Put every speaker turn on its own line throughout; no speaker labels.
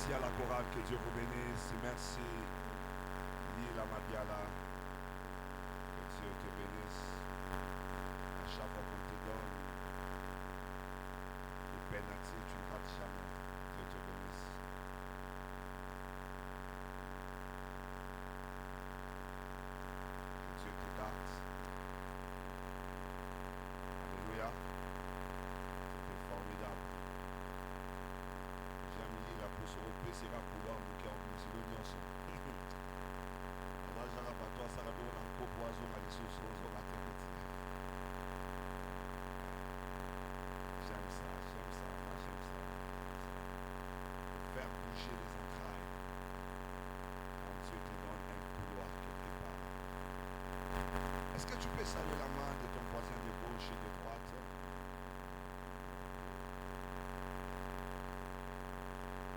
Merci à la chorale, que Dieu vous bénisse. Merci, Lila Madiala, que Dieu te bénisse. À chaque fois qu'on te donne, le pénalty, tu ne rates jamais. Dieu te bénisse. Que Dieu te garde. Alléluia. C'était formidable. J'aime lire la pousse au PCA pour voir mon cœur, mais c'est le mien. Alors, j'en ai pas toi, ça va donner un peu poison à l'issue, on va te petit. J'aime ça, moi j'aime ça. Faire bouger les entrailles. Quand Dieu te donne un couloir quelque part. Est-ce que tu peux saluer la main de ton voisin de gauche et de droite?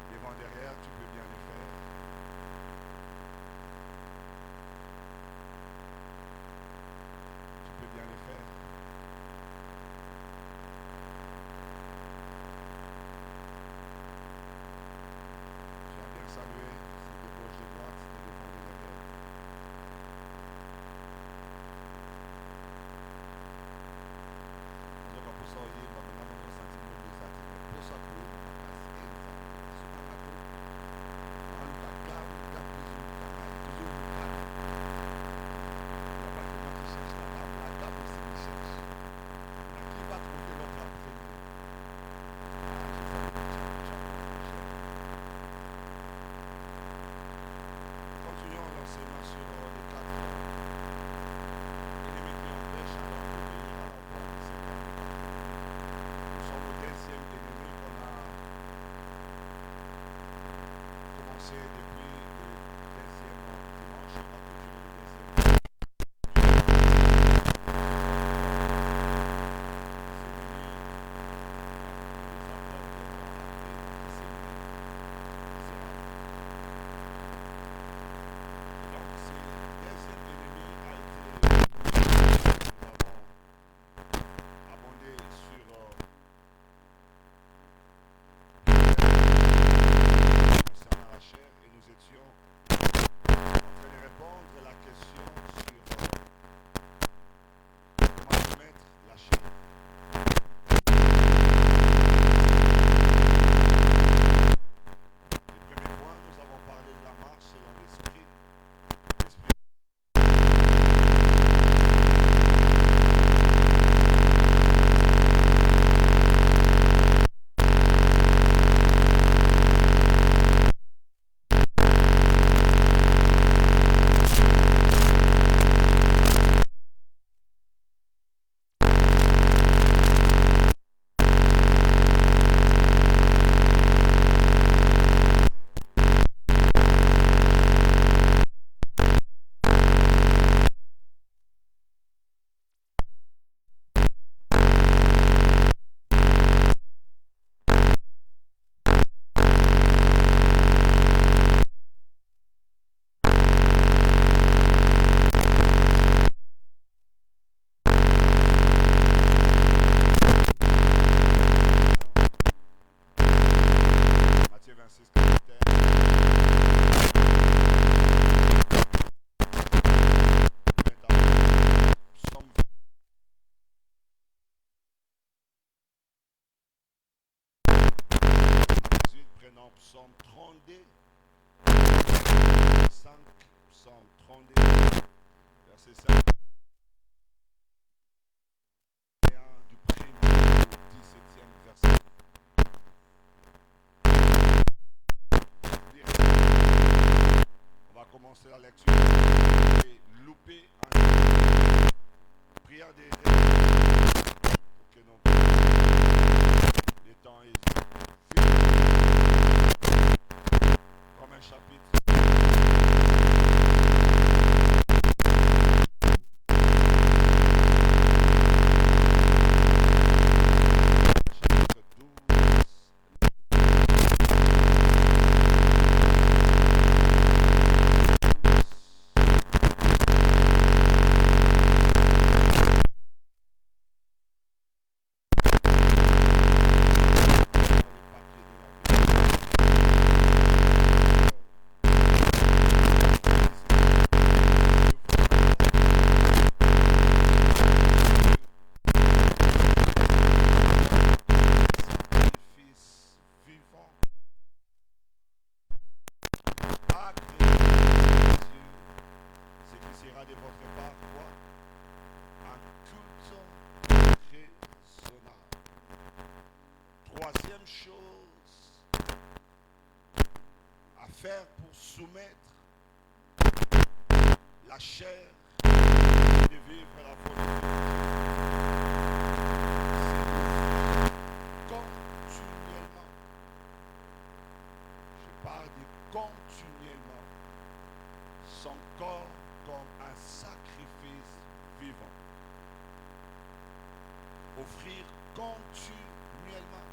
Devant, derrière, tu peux bien le faire. Tu peux bien le faire. Tu as bien salué, c'est de gauche, de droite, c'est de devant, de derrière. Je vais pour ça, il va me donner un sentiment de ça. Pour ça, pour eux, continuons l'enseignement sur les 4 ennemis qui empêchent alors de venir à la voix du Seigneur. Nous sommes au deuxième ennemi qu'on a commencé depuis le deuxième dimanche. On va continuer le deuxième. Matthieu 26, 18, prenons psaume 32, 5, psaume 32, verset 5. Du premier au 17e verset. On va commencer la lecture et louper en prière des pour que le temps est fini comme un chapitre. faire pour soumettre la chair de vivre la volonté continuellement. Je parle de continuellement son corps comme un sacrifice vivant. Offrir continuellement.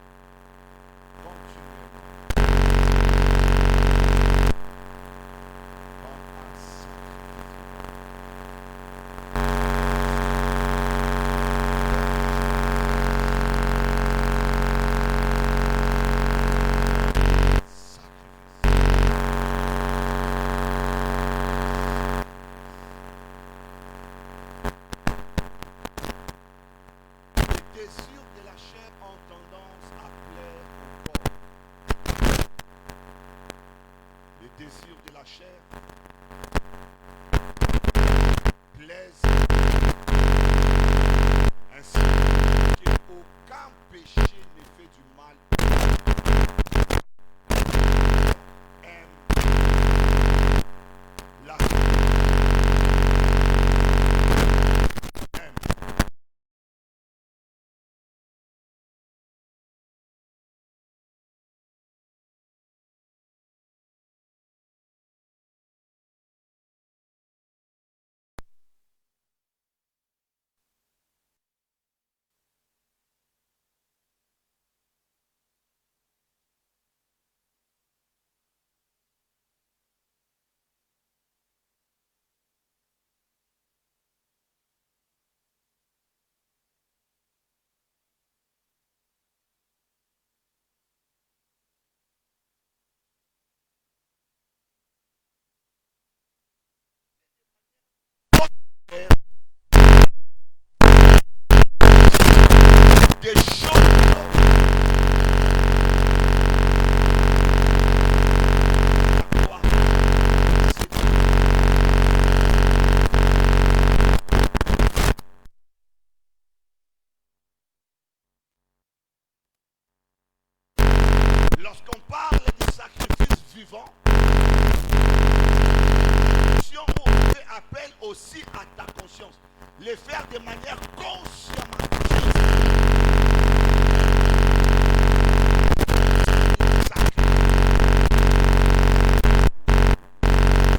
Continuellement. Comme un les désirs de la chair ont tendance à plaire au corps. Les désirs de la chair plaisent ainsi qu'aucun péché ne fait du mal. Aime la aime. Des choses lorsqu'on parle du sacrifice vivant, si on fait appel aussi à ta conscience, le faire de manière consciemment.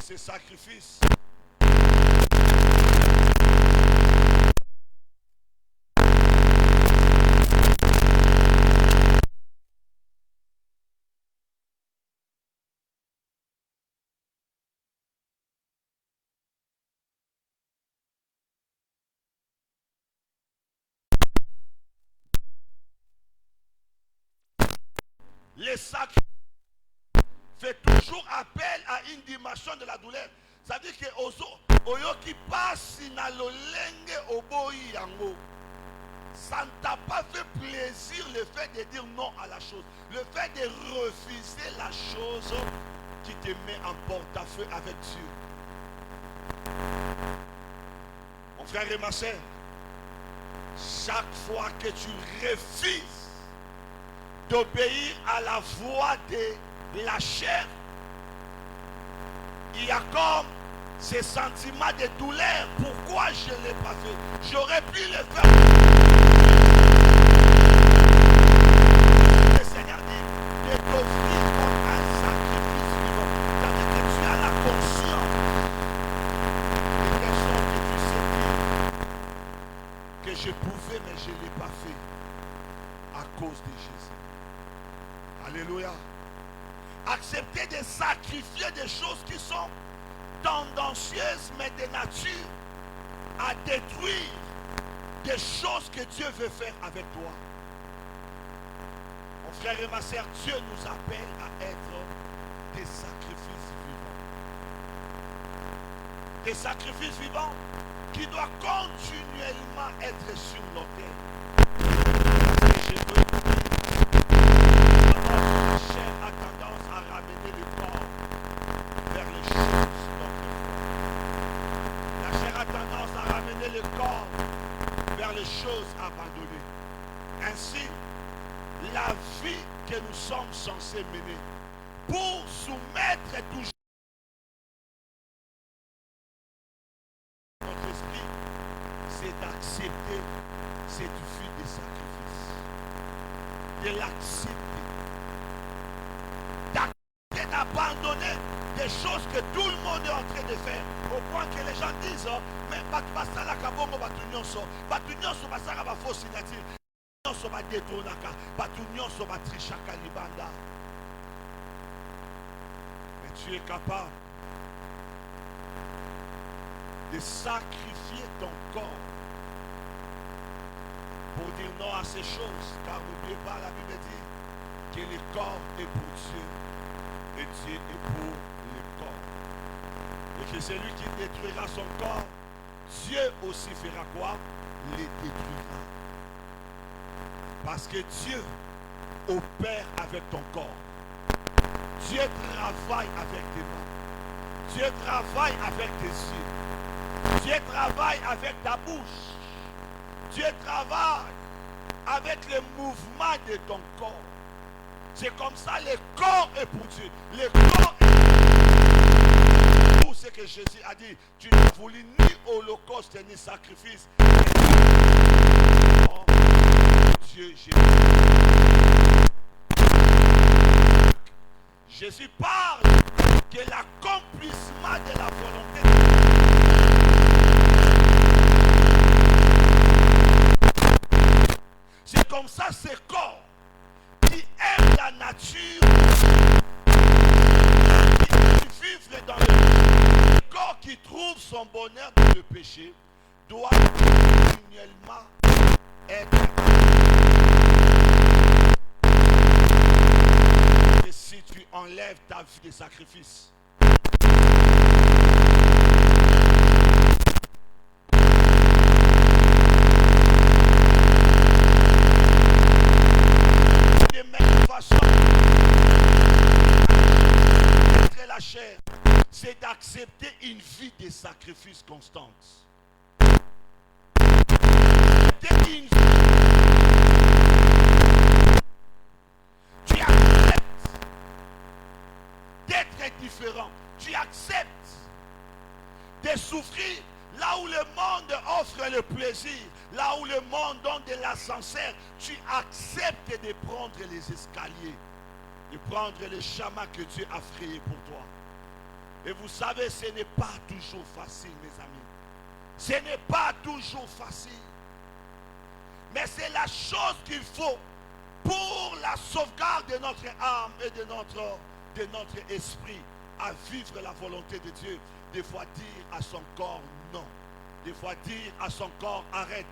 Ces sacrifices les sacrifices fait toujours appel à une dimension de la douleur. C'est-à-dire que oyo qui passe na lolenge oboyi yango. Ça ne t'a pas fait plaisir le fait de dire non à la chose. Le fait de refuser la chose qui te met en porte-à-feu avec Dieu. Mon frère et ma soeur, chaque fois que tu refuses d'obéir à la voix de la chair, il y a comme ce sentiment de douleur. Pourquoi je ne l'ai pas fait? J'aurais pu le faire. Le Seigneur dit de t'offrir comme un sacrifice vivant. C'est-à-dire que tu as la conscience de quelque chose que tu sais dire que je pouvais mais je ne l'ai pas fait à cause de Jésus. Alléluia. Accepter de sacrifier des choses qui sont tendancieuses mais de nature à détruire des choses que Dieu veut faire avec toi. Mon frère et ma soeur, Dieu nous appelle à être des sacrifices vivants. Des sacrifices vivants qui doivent continuellement être sur l'autel. Parce que je veux dire, la chair a tendance à ramener le corps vers les choses d'autrefois. La chair a tendance à ramener le corps vers les choses abandonnées. Ainsi, la vie que nous sommes censés mener pour soumettre toujours notre esprit, c'est d'accepter cette vie de sacrifice. De l'accepter. D'accepter d'abandonner des choses que tout le monde est en train de faire. Au point que les gens disent, oh, mais basala kabongo batu nyonso basala ba fausse signature. Nyonso ba détournaka, batu nyonso ba trichaka libanda. Mais tu es capable de sacrifier ton corps pour dire non à ces choses, car n'oubliez pas, la Bible dit que le corps est pour Dieu et Dieu est pour le corps. Et que celui qui détruira son corps, Dieu aussi fera quoi? Les détruira. Parce que Dieu opère avec ton corps. Dieu travaille avec tes mains. Dieu travaille avec tes yeux. Dieu travaille avec ta bouche. Dieu travaille avec le mouvement de ton corps. C'est comme ça, le corps est pour Dieu. Le corps est pour ce que Jésus a dit. Tu n'as voulu ni holocauste ni sacrifice. Dieu, Jésus parle que l'accomplissement de la volonté de Dieu. C'est comme ça ce corps qui aime la nature, qui aime vivre dans le péché. Le corps qui trouve son bonheur dans le péché doit continuellement être. Et si tu enlèves ta vie de sacrifice, la chair, c'est d'accepter une vie de sacrifice constante. Tu acceptes d'être différent. Tu acceptes de souffrir là où le monde offre le plaisir, là où le monde donne de l'ascenseur. Tu acceptes de prendre les escaliers, de prendre le chemin que Dieu a frayé pour toi. Et vous savez, ce n'est pas toujours facile, mes amis. Ce n'est pas toujours facile. Mais c'est la chose qu'il faut pour la sauvegarde de notre âme et de notre esprit à vivre la volonté de Dieu. Des fois dire à son corps non. Des fois dire à son corps arrête.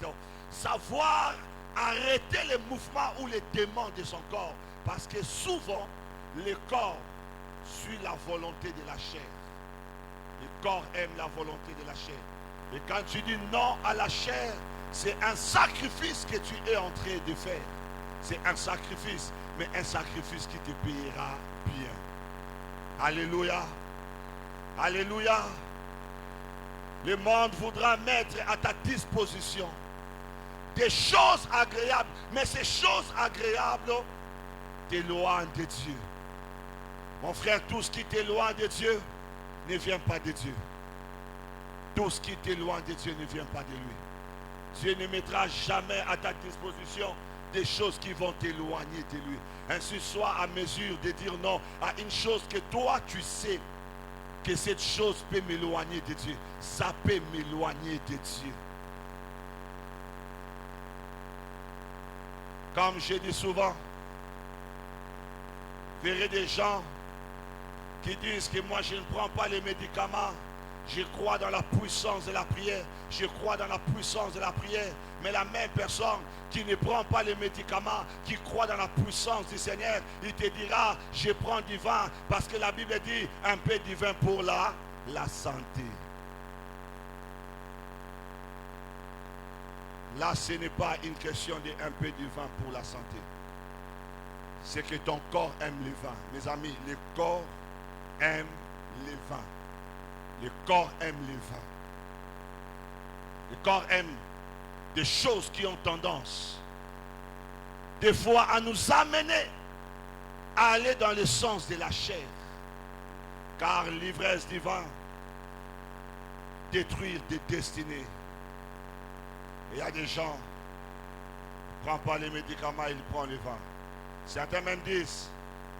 Savoir arrêter les mouvements ou les demandes de son corps. Parce que souvent, le corps suit la volonté de la chair. Le corps aime la volonté de la chair. Et quand tu dis non à la chair, c'est un sacrifice que tu es en train de faire. C'est un sacrifice, mais un sacrifice qui te payera bien. Alléluia. Alléluia. Le monde voudra mettre à ta disposition des choses agréables, mais ces choses agréables t'éloignent de Dieu. Mon frère, tout ce qui t'éloigne de Dieu ne vient pas de Dieu. Tout ce qui t'éloigne de Dieu ne vient pas de lui. Dieu ne mettra jamais à ta disposition des choses qui vont t'éloigner de lui. Ainsi, sois à mesure de dire non à une chose que toi tu sais que cette chose peut m'éloigner de Dieu. Ça peut m'éloigner de Dieu. Comme je dis souvent, vous verrez des gens qui disent que moi je ne prends pas les médicaments. Je crois dans la puissance de la prière. Je crois dans la puissance de la prière. Mais la même personne qui ne prend pas les médicaments, qui croit dans la puissance du Seigneur, il te dira, je prends du vin. Parce que la Bible dit, un peu de vin pour la santé. Là, ce n'est pas une question de un peu de vin pour la santé. C'est que ton corps aime le vin. Mes amis, le corps aime le vin. Le corps aime le vin. Le corps aime des choses qui ont tendance, des fois, à nous amener aller dans le sens de la chair. Car l'ivresse du vin détruire des destinées. Il y a des gens qui ne prennent pas les médicaments, ils prennent le vin. Certains même disent,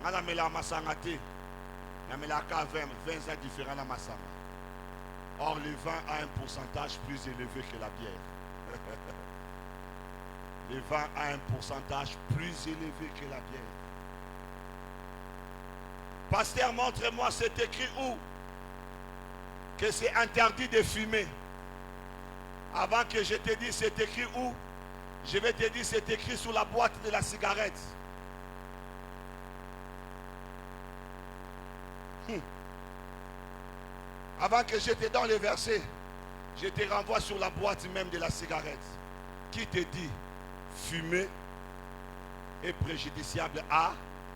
on a mis la massangate, on a mis la K20, 20 ans différents à massanga. Or, le vin a un pourcentage plus élevé que la bière. Le vin a un pourcentage plus élevé que la bière. Pasteur, montre-moi, c'est écrit où? Que c'est interdit de fumer. Avant que je te dise c'est écrit où, je vais te dire c'est écrit sur la boîte de la cigarette. Avant que je te donne le verset, je te renvoie sur la boîte même de la cigarette. Qui te dit fumer est préjudiciable à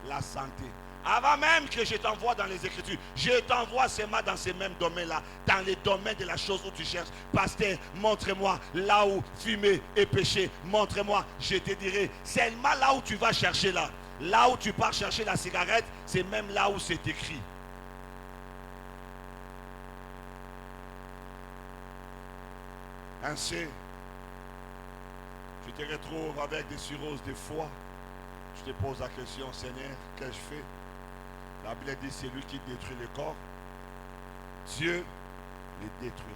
la santé. Avant même que je t'envoie dans les Écritures, je t'envoie seulement dans ces mêmes domaines-là, dans les domaines de la chose où tu cherches. Pasteur, montre-moi là où fumer est péché. Montre-moi, je te dirai. Seulement là où tu vas chercher là. Là où tu pars chercher la cigarette, c'est même là où c'est écrit. Ainsi, tu te retrouves avec des cirrhoses de foie. Tu te poses la question, Seigneur, qu'ai-je fait? La Bible dit, c'est lui qui détruit le corps. Dieu les détruira.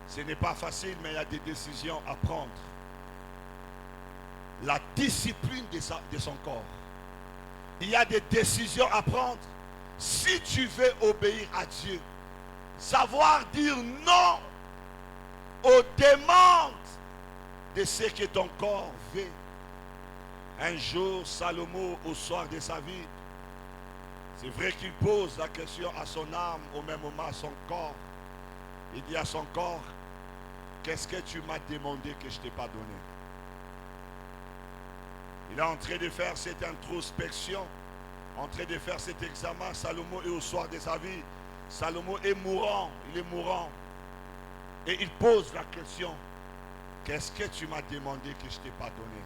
Ce n'est pas facile, mais il y a des décisions à prendre. La discipline de son corps. Il y a des décisions à prendre. Si tu veux obéir à Dieu, savoir dire non aux demandes de ce que ton corps veut. Un jour, Salomon, au soir de sa vie, c'est vrai qu'il pose la question à son âme, au même moment à son corps. Il dit à son corps, qu'est-ce que tu m'as demandé que je ne t'ai pas donné? Il est en train de faire cette introspection, en train de faire cet examen. Salomon est au soir de sa vie. Salomon est mourant, il est mourant. Et il pose la question, qu'est-ce que tu m'as demandé que je ne t'ai pas donné?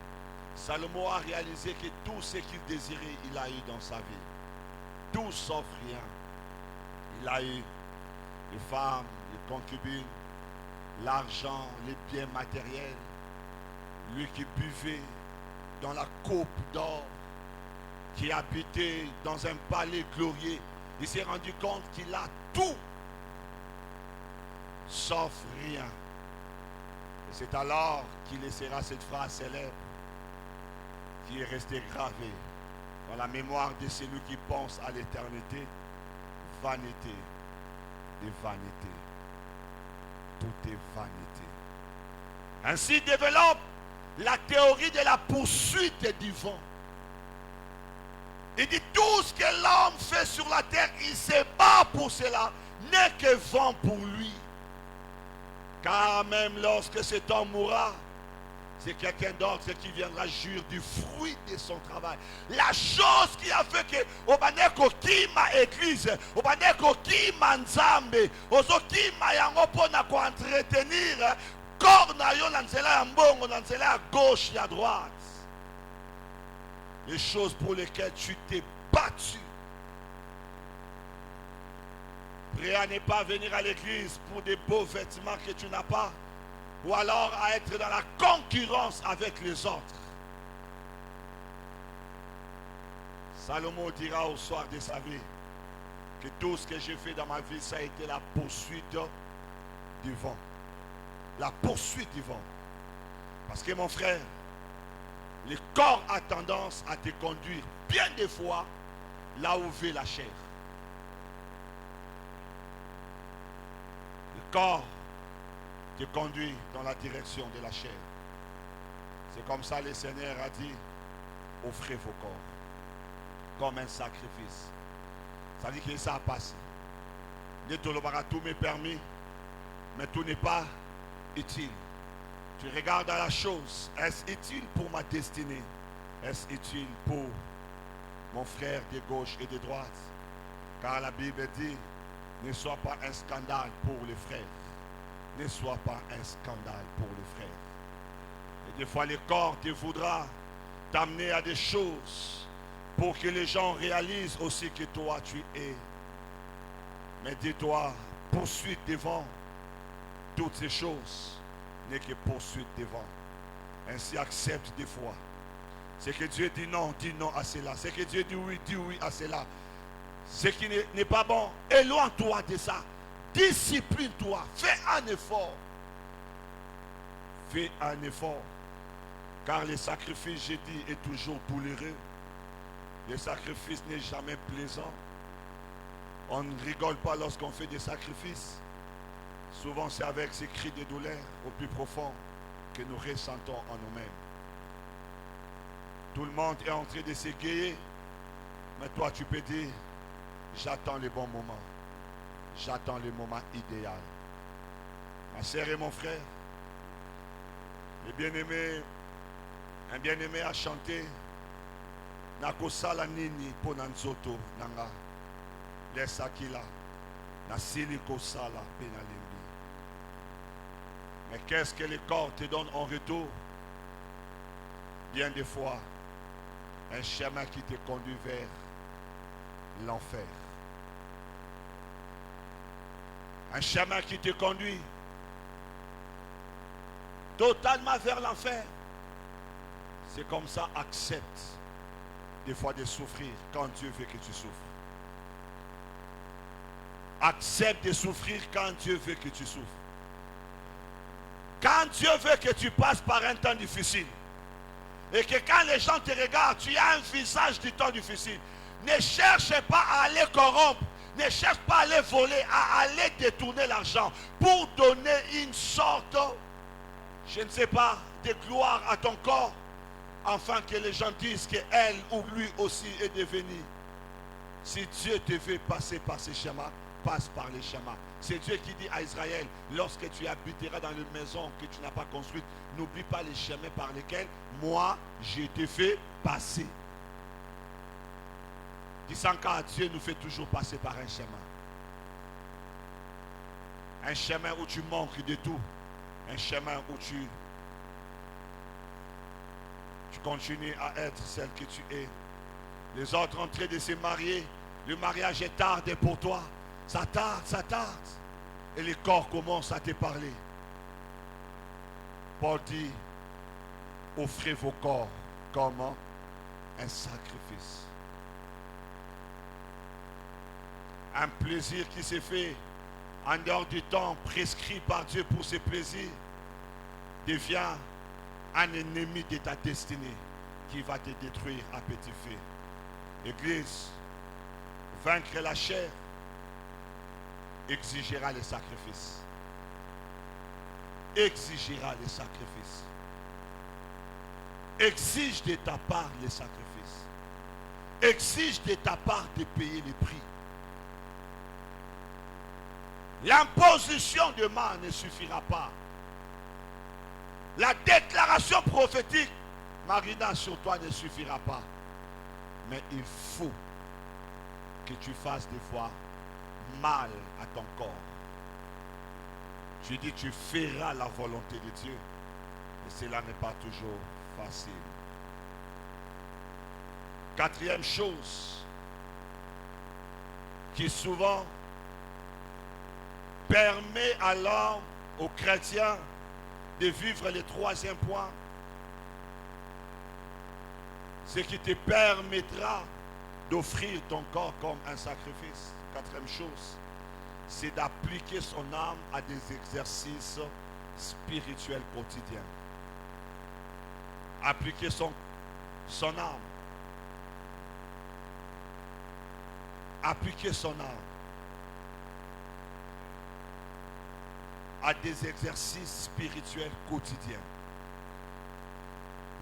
Salomon a réalisé que tout ce qu'il désirait, il a eu dans sa vie. Tout sauf rien. Il a eu les femmes, les concubines, l'argent, les biens matériels. Lui qui buvait dans la coupe d'or, qui habitait dans un palais glorieux, il s'est rendu compte qu'il a tout, sauf rien. Et c'est alors qu'il laissera cette phrase célèbre qui est restée gravée dans la mémoire de celui qui pense à l'éternité. Vanité de vanité. Tout est vanité. Ainsi développe la théorie de la poursuite du vent. Il dit tout ce que l'homme fait sur la terre, il se bat pour cela, n'est que vent pour lui. Car même lorsque cet homme mourra, c'est quelqu'un d'autre qui viendra jouir du fruit de son travail. La chose qui a fait que obaneko kima église, obaneko kima nzambe, ozo kima yango pona ko entretenir corps na yo na nzela ya mbongo, na nzela ya gauche et à droite. Les choses pour lesquelles tu t'es battu. Prêt à ne pas venir à l'église pour des beaux vêtements que tu n'as pas, ou alors à être dans la concurrence avec les autres. Salomon dira au soir de sa vie que tout ce que j'ai fait dans ma vie, ça a été la poursuite du vent. La poursuite du vent. Parce que mon frère, le corps a tendance à te conduire bien des fois là où veut la chair. Le corps te conduit dans la direction de la chair. C'est comme ça le Seigneur a dit, offrez vos corps comme un sacrifice. Ça dit que ça a passé. Tout m'est permis, mais tout n'est pas utile. Tu regardes à la chose, est-ce utile pour ma destinée? Est-ce utile pour mon frère de gauche et de droite? Car la Bible dit, ne sois pas un scandale pour les frères. Ne sois pas un scandale pour les frères. Et des fois, le corps te voudra t'amener à des choses pour que les gens réalisent aussi que toi tu es. Mais dis-toi, poursuite devant toutes ces choses n'est que poursuite devant. Ainsi accepte des fois. C'est que Dieu dit non à cela. C'est que Dieu dit oui à cela. Ce qui n'est pas bon, éloigne-toi de ça. Discipline-toi. Fais un effort. Fais un effort. Car le sacrifice, j'ai dit, est toujours douloureux. Le sacrifice n'est jamais plaisant. On ne rigole pas lorsqu'on fait des sacrifices. Souvent, c'est avec ces cris de douleur au plus profond que nous ressentons en nous-mêmes. Tout le monde est en train de s'égayer. Mais toi, tu peux dire, j'attends le bon moment. J'attends le moment idéal. Ma sœur et mon frère, les bien-aimés, un bien-aimé a chanté Nakosala nini ponanzoto nanga lesakila nasili kosala penalembi. Mais qu'est-ce que le corps te donne en retour? Bien des fois, un chemin qui te conduit vers l'enfer. Un chemin qui te conduit totalement vers l'enfer. C'est comme ça, accepte des fois de souffrir quand Dieu veut que tu souffres. Accepte de souffrir quand Dieu veut que tu souffres. Quand Dieu veut que tu passes par un temps difficile, et que quand les gens te regardent, tu as un visage du temps difficile, ne cherche pas à aller corrompre, ne cherche pas à aller voler, à aller détourner l'argent pour donner une sorte, je ne sais pas, de gloire à ton corps, afin que les gens disent qu'elle ou lui aussi est devenu. Si Dieu te veut passer par ces chemins, passe par les chemins. C'est Dieu qui dit à Israël, lorsque tu habiteras dans une maison que tu n'as pas construite, n'oublie pas les chemins par lesquels moi je t'ai fait passer. Disant qu'à Dieu nous fait toujours passer par un chemin. Un chemin où tu manques de tout. Un chemin où tu continues à être celle que tu es. Les autres en train de se marier. Le mariage est tardé pour toi. Ça tarde, ça tarde. Et le corps commence à te parler. Paul dit, offrez vos corps comme un sacrifice. Un plaisir qui s'est fait en dehors du temps prescrit par Dieu pour ses plaisirs devient un ennemi de ta destinée qui va te détruire à petit feu. Église, vaincre la chair exigera les sacrifices. Exigera les sacrifices. Exige de ta part les sacrifices. Exige de ta part de payer les prix. L'imposition de main ne suffira pas. La déclaration prophétique, Marina, sur toi ne suffira pas. Mais il faut que tu fasses des fois mal à ton corps. Tu dis tu feras la volonté de Dieu. Et cela n'est pas toujours facile. Quatrième chose qui souvent permet alors aux chrétiens de vivre le troisième point, ce qui te permettra d'offrir ton corps comme un sacrifice. Quatrième chose, c'est d'appliquer son âme à des exercices spirituels quotidiens. Appliquer son âme. Appliquer son âme à des exercices spirituels quotidiens.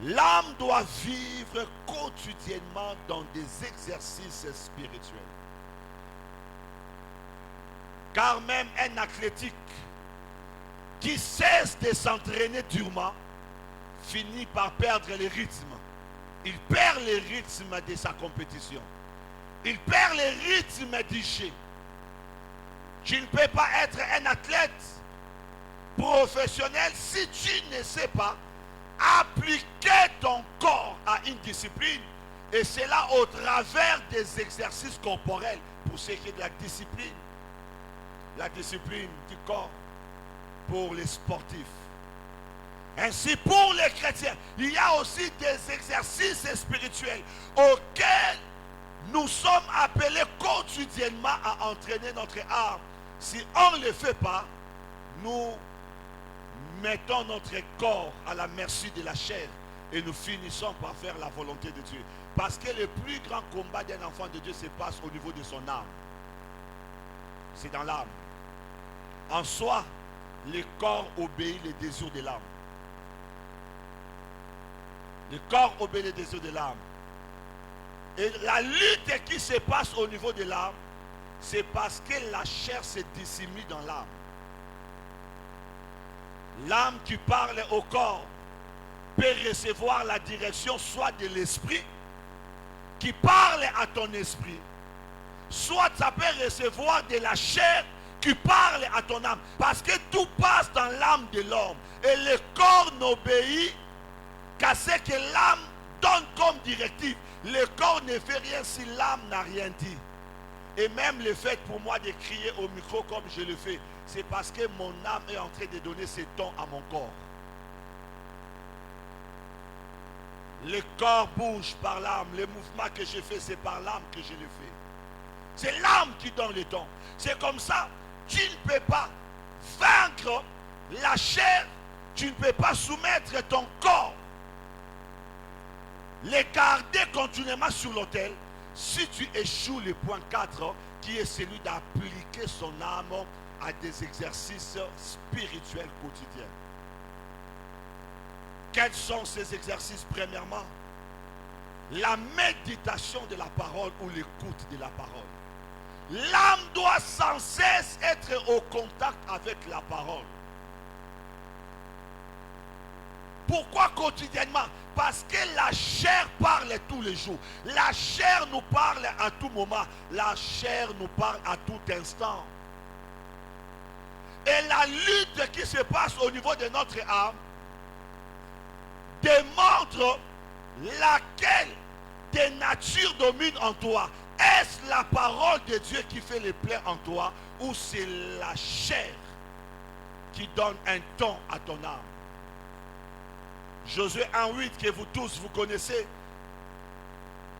L'âme doit vivre quotidiennement dans des exercices spirituels. Car même un athlétique qui cesse de s'entraîner durement finit par perdre le rythme. Il perd le rythme de sa compétition. Il perd le rythme du jeu. Tu ne peux pas être un athlète professionnel si tu ne sais pas appliquer ton corps à une discipline Et c'est là au travers des exercices corporels, pour ce qui est de la discipline du corps, pour les sportifs. Ainsi, pour les chrétiens, il y a aussi des exercices spirituels auxquels nous sommes appelés quotidiennement à entraîner notre âme. Si on ne le fait pas, nous mettons notre corps à la merci de la chair et nous finissons par faire la volonté de Dieu. Parce que le plus grand combat d'un enfant de Dieu se passe au niveau de son âme. C'est dans l'âme. En soi, le corps obéit les désirs de l'âme. Le corps obéit les désirs de l'âme. Et la lutte qui se passe au niveau de l'âme, c'est parce que la chair se dissimule dans l'âme. L'âme qui parle au corps peut recevoir la direction soit de l'esprit qui parle à ton esprit, soit ça peut recevoir de la chair qui parle à ton âme. Parce que tout passe dans l'âme de l'homme. Et le corps n'obéit qu'à ce que l'âme donne comme directive. Le corps ne fait rien si l'âme n'a rien dit. Et même le fait pour moi de crier au micro comme je le fais, c'est parce que mon âme est en train de donner ses tons à mon corps. Le corps bouge par l'âme. Le mouvement que je fais, c'est par l'âme que je le fais. C'est l'âme qui donne les tons. C'est comme ça, tu ne peux pas vaincre la chair, tu ne peux pas soumettre ton corps, les garder continuellement sur l'autel, si tu échoues le point 4, qui est celui d'appliquer son âme à des exercices spirituels quotidiens. Quels sont ces exercices? Premièrement, la méditation de la parole ou l'écoute de la parole. L'âme doit sans cesse être au contact avec la parole. Pourquoi quotidiennement? Parce que la chair parle tous les jours. La chair nous parle à tout moment. La chair nous parle à tout instant. Et la lutte qui se passe au niveau de notre âme démontre laquelle des natures dominent en toi. Est-ce la parole de Dieu qui fait le plein en toi, ou c'est la chair qui donne un ton à ton âme? Josué 1,8 que vous tous vous connaissez.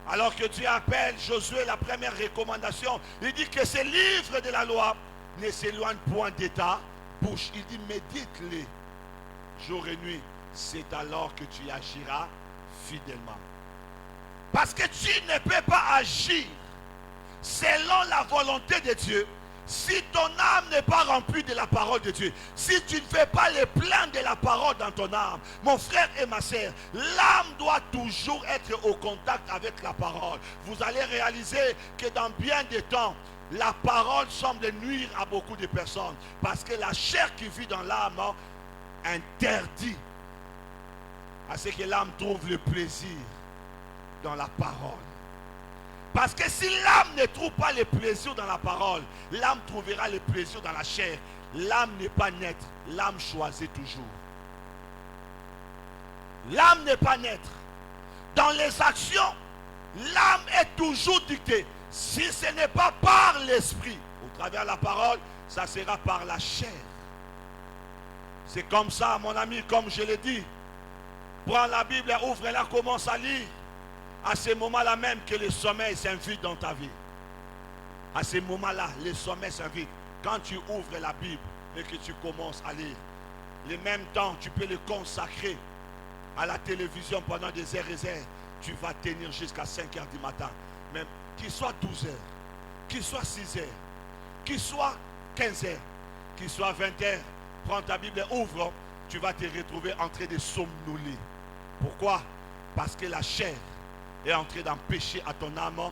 Alors que Dieu appelle Josué, la première recommandation, il dit que ce livre de la loi ne s'éloigne point de ta bouche. Il dit médite-les jour et nuit. C'est alors que tu agiras fidèlement. Parce que tu ne peux pas agir selon la volonté de Dieu si ton âme n'est pas remplie de la parole de Dieu. Si tu ne fais pas le plein de la parole dans ton âme, mon frère et ma sœur, l'âme doit toujours être au contact avec la parole. Vous allez réaliser que dans bien des temps, la parole semble nuire à beaucoup de personnes. Parce que la chair qui vit dans l'âme interdit à ce que l'âme trouve le plaisir dans la parole. Parce que si l'âme ne trouve pas le plaisir dans la parole, l'âme trouvera le plaisir dans la chair. L'âme n'est pas nette, l'âme choisit toujours. L'âme n'est pas nette. Dans les actions, l'âme est toujours dictée. Si ce n'est pas par l'esprit, au travers de la parole, ça sera par la chair. C'est comme ça, mon ami, comme je l'ai dit. Prends la Bible, ouvre-la, commence à lire. À ce moment-là même que le sommeil s'invite dans ta vie. À ce moment-là, le sommeil s'invite. Quand tu ouvres la Bible et que tu commences à lire, le même temps, tu peux le consacrer à la télévision pendant des heures et heures. Tu vas tenir jusqu'à 5 heures du matin. Même qu'il soit 12 heures, qu'il soit 6 heures, qu'il soit 15 heures, qu'il soit 20 heures. Prends ta Bible et ouvre. Tu vas te retrouver en train de somnoler. Pourquoi? Parce que la chair est en train d'empêcher à ton âme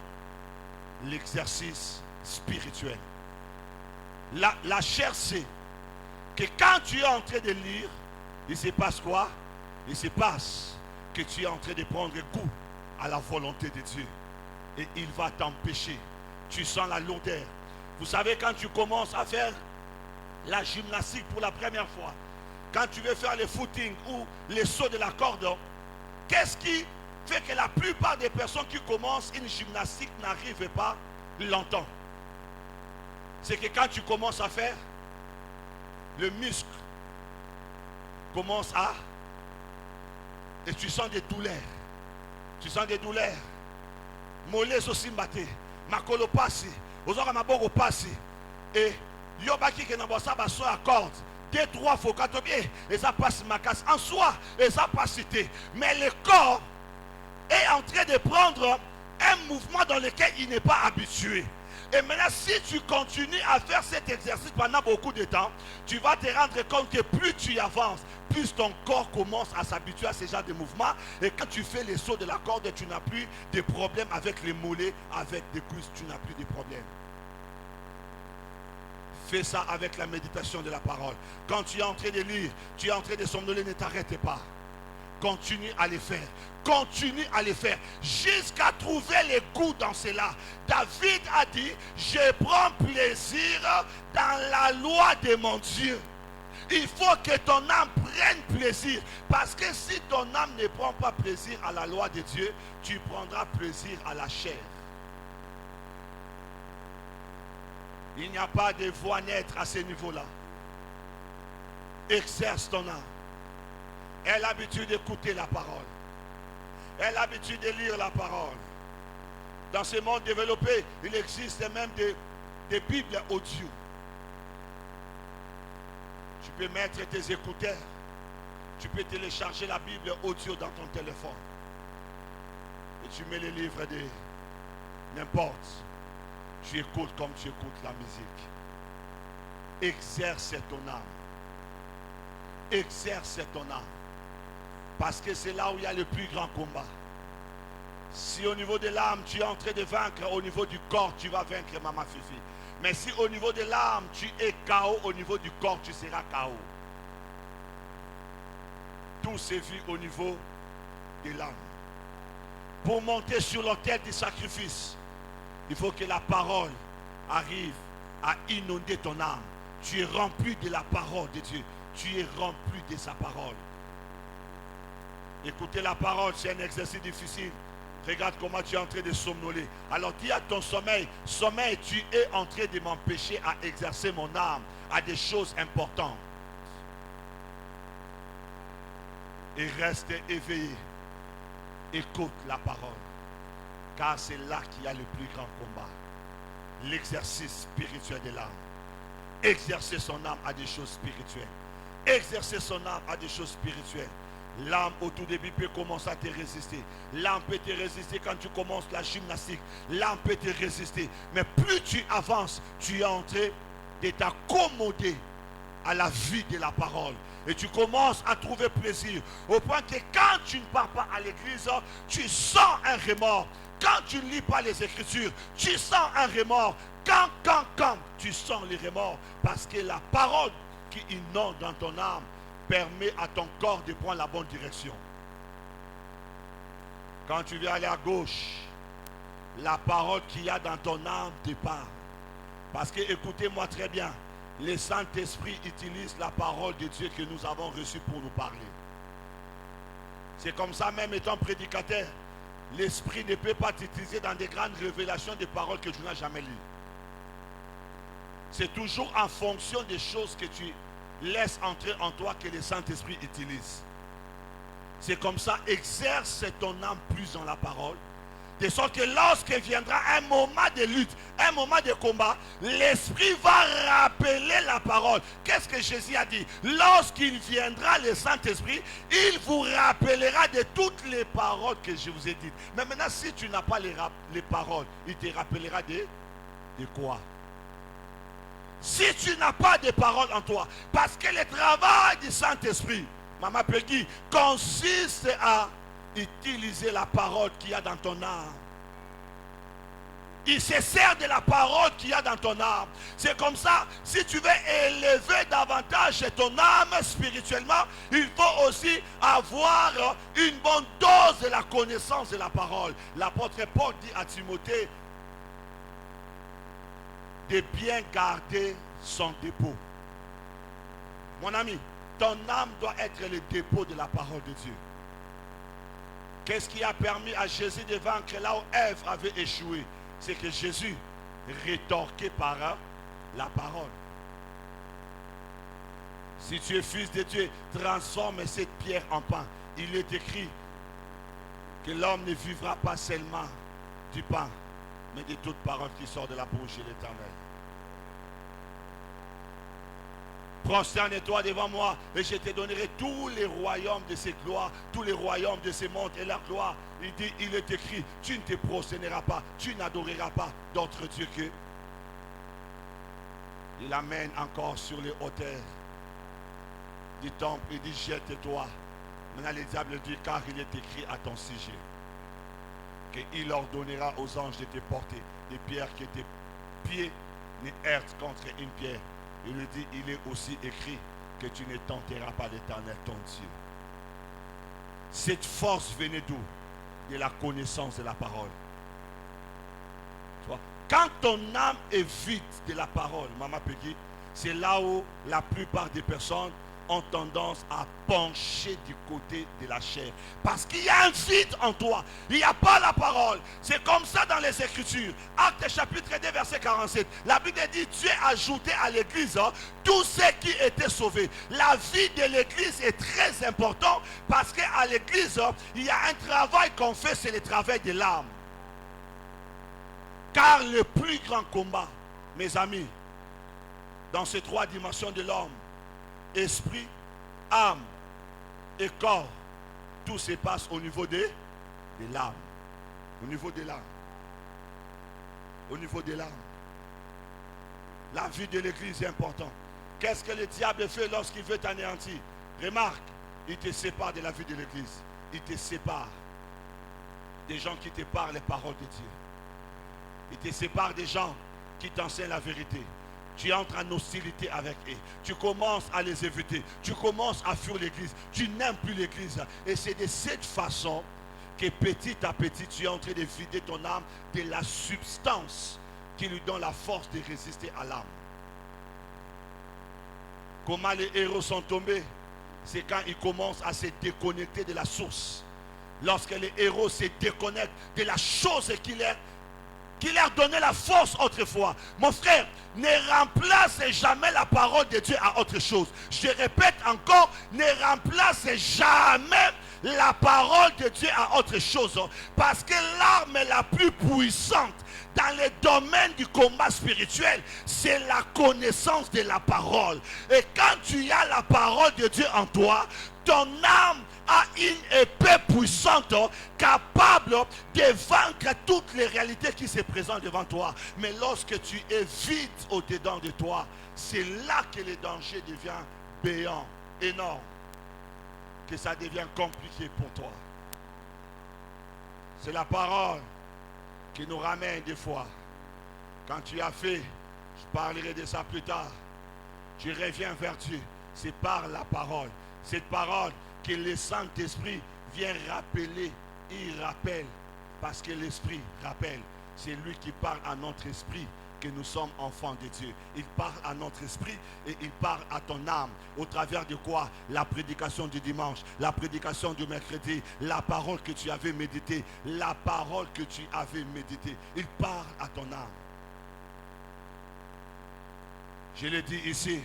l'exercice spirituel. La chair sait que quand tu es en train de lire, il se passe quoi? Il se passe que tu es en train de prendre goût à la volonté de Dieu. Et il va t'empêcher. Tu sens la lourdeur. Vous savez, quand tu commences à faire la gymnastique pour la première fois, quand tu veux faire le footing ou le saut de la corde, qu'est-ce qui fait que la plupart des personnes qui commencent une gymnastique n'arrivent pas longtemps. C'est que quand tu commences à faire, le muscle commence à... Et tu sens des douleurs. Tu sens des douleurs. Mollet aussi mbaté. Makolo passi. Ozora maboko passi. Et yobaki ke nambosa baso à corde. 2-3 fois quand bien et ça passe ma casse en soi et ça passe cité. Mais le corps est en train de prendre un mouvement dans lequel il n'est pas habitué. Et maintenant, si tu continues à faire cet exercice pendant beaucoup de temps, tu vas te rendre compte que plus tu avances, plus ton corps commence à s'habituer à ce genre de mouvements. Et quand tu fais les sauts de la corde, tu n'as plus de problèmes avec les mollets, avec des cuisses, tu n'as plus de problèmes. Fais ça avec la méditation de la parole. Quand tu es en train de lire, tu es en train de somnoler, ne t'arrête pas. Continue à les faire. Continue à les faire jusqu'à trouver le goût dans cela. David a dit, je prends plaisir dans la loi de mon Dieu. Il faut que ton âme prenne plaisir. Parce que si ton âme ne prend pas plaisir à la loi de Dieu, tu prendras plaisir à la chair. Il n'y a pas de voie naître à ce niveau-là. Exerce ton âme. Aie l'habitude d'écouter la parole. Aie l'habitude de lire la parole. Dans ce monde développé, il existe même des Bibles audio. Tu peux mettre tes écouteurs. Tu peux télécharger la Bible audio dans ton téléphone. Et tu mets les livres de n'importe. Tu écoutes comme tu écoutes la musique. Exerce ton âme. Exerce ton âme. Parce que c'est là où il y a le plus grand combat. Si au niveau de l'âme, tu es en train de vaincre, au niveau du corps, tu vas vaincre Maman Fifi. Mais si au niveau de l'âme, tu es KO, au niveau du corps, tu seras KO. Tout se vit au niveau de l'âme. Pour monter sur l'autel du sacrifice, il faut que la parole arrive à inonder ton âme. Tu es rempli de la parole de Dieu. Tu es rempli de sa parole. Écouter la parole, c'est un exercice difficile. Regarde comment tu es en train de somnoler. Alors dis à ton sommeil, sommeil, tu es en train de m'empêcher à exercer mon âme à des choses importantes. Et reste éveillé. Écoute la parole. Car c'est là qu'il y a le plus grand combat. L'exercice spirituel de l'âme. Exercer son âme à des choses spirituelles. Exercer son âme à des choses spirituelles. L'âme au tout début peut commencer à te résister. L'âme peut te résister quand tu commences la gymnastique. L'âme peut te résister. Mais plus tu avances, tu es en train de t'accommoder à la vie de la parole. Et tu commences à trouver plaisir. Au point que quand tu ne pars pas à l'église, tu sens un remords. Quand tu ne lis pas les Écritures, tu sens un remords. Quand tu sens les remords. Parce que la parole qui inonde dans ton âme permet à ton corps de prendre la bonne direction. Quand tu veux aller à gauche, la parole qu'il y a dans ton âme te parle. Parce que écoutez-moi très bien, le Saint-Esprit utilise la parole de Dieu que nous avons reçue pour nous parler. C'est comme ça même étant prédicateur, l'Esprit ne peut pas t'utiliser dans des grandes révélations de paroles que tu n'as jamais lues. C'est toujours en fonction des choses que tu laisse entrer en toi que le Saint-Esprit utilise. C'est comme ça, exerce ton âme plus dans la parole. De sorte que lorsque viendra un moment de lutte, un moment de combat, l'Esprit va rappeler la parole. Qu'est-ce que Jésus a dit? Lorsqu'il viendra le Saint-Esprit, il vous rappellera de toutes les paroles que je vous ai dites. Mais maintenant, si tu n'as pas les paroles, il te rappellera de quoi? Si tu n'as pas de parole en toi, parce que le travail du Saint-Esprit, Maman Peggy, consiste à utiliser la parole qu'il y a dans ton âme. Il se sert de la parole qu'il y a dans ton âme. C'est comme ça, si tu veux élever davantage ton âme spirituellement, il faut aussi avoir une bonne dose de la connaissance de la parole. L'apôtre Paul dit à Timothée de bien garder son dépôt. Mon ami, ton âme doit être le dépôt de la parole de Dieu. Qu'est-ce qui a permis à Jésus de vaincre là où Ève avait échoué? C'est que Jésus rétorquait par la parole. Si tu es fils de Dieu, transforme cette pierre en pain. Il est écrit que l'homme ne vivra pas seulement du pain, mais de toute parole qui sort de la bouche de l'Éternel. Prosterne-toi devant moi et je te donnerai tous les royaumes de ces gloires, tous les royaumes de ces mondes et leur gloire. Il dit, il est écrit, tu ne te prosterneras pas, tu n'adoreras pas d'autres dieux que. Il amène encore sur les hauteurs du temple, il dit, jette-toi. Maintenant le diable dit, car il est écrit à ton sujet qu'il ordonnera aux anges de te porter des pierres que tes pieds ne heurtent contre une pierre. Il lui dit, il est aussi écrit que tu ne tenteras pas l'Éternel ton Dieu. Cette force venait d'où? De la connaissance de la parole. Tu vois? Quand ton âme est vide de la parole, Maman Peggy, c'est là où la plupart des personnes ont tendance à pencher du côté de la chair. Parce qu'il y a un vide en toi. Il n'y a pas la parole. C'est comme ça dans les Écritures. Actes chapitre 2 verset 47. La Bible dit, Dieu a ajouté à l'église tous ceux qui étaient sauvés. La vie de l'église est très importante parce qu'à l'église, il y a un travail qu'on fait, c'est le travail de l'âme. Car le plus grand combat, mes amis, dans ces trois dimensions de l'homme, esprit, âme et corps, tout se passe au niveau de l'âme. Au niveau de l'âme. Au niveau de l'âme. La vie de l'église est importante. Qu'est-ce que le diable fait lorsqu'il veut t'anéantir? Remarque, il te sépare de la vie de l'église. Il te sépare des gens qui te parlent les paroles de Dieu. Il te sépare des gens qui t'enseignent la vérité. Tu entres en hostilité avec eux. Tu commences à les éviter. Tu commences à fuir l'église. Tu n'aimes plus l'église. Et c'est de cette façon que petit à petit, tu es en train de vider ton âme de la substance qui lui donne la force de résister à l'âme. Comment les héros sont tombés? C'est quand ils commencent à se déconnecter de la source. Lorsque les héros se déconnectent de la chose qui leur donnait la force autrefois. Mon frère, ne remplace jamais la parole de Dieu à autre chose. Je répète encore, ne remplace jamais la parole de Dieu à autre chose. Parce que l'arme la plus puissante dans le domaine du combat spirituel, c'est la connaissance de la parole. Et quand tu as la parole de Dieu en toi, ton âme a une épée puissante capable de vaincre toutes les réalités qui se présentent devant toi. Mais lorsque tu es vide au-dedans de toi, c'est là que le danger devient béant, énorme, que ça devient compliqué pour toi. C'est la parole qui nous ramène des fois. Quand tu as fait, je parlerai de ça plus tard, tu reviens vers Dieu. C'est par la parole. Cette parole que le Saint-Esprit vient rappeler, il rappelle, parce que l'Esprit rappelle. C'est lui qui parle à notre esprit que nous sommes enfants de Dieu. Il parle à notre esprit et il parle à ton âme. Au travers de quoi? La prédication du dimanche, la prédication du mercredi, la parole que tu avais méditée, la parole que tu avais méditée. Il parle à ton âme. Je l'ai dit ici.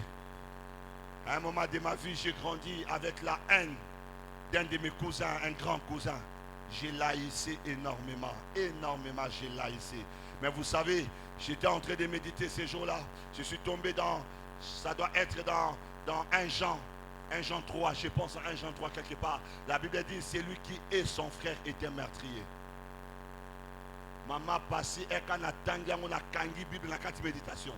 À un moment de ma vie, j'ai grandi avec la haine d'un de mes cousins, un grand cousin. J'ai laïcé énormément, énormément j'ai laïcé. Mais vous savez, j'étais en train de méditer ces jours-là. Je suis tombé dans, ça doit être dans 1 Jean 3, je pense à 1 Jean 3 quelque part. La Bible dit, c'est lui qui et son frère étaient meurtriers. Maman passé et quand on a kangi Bible dans la méditation.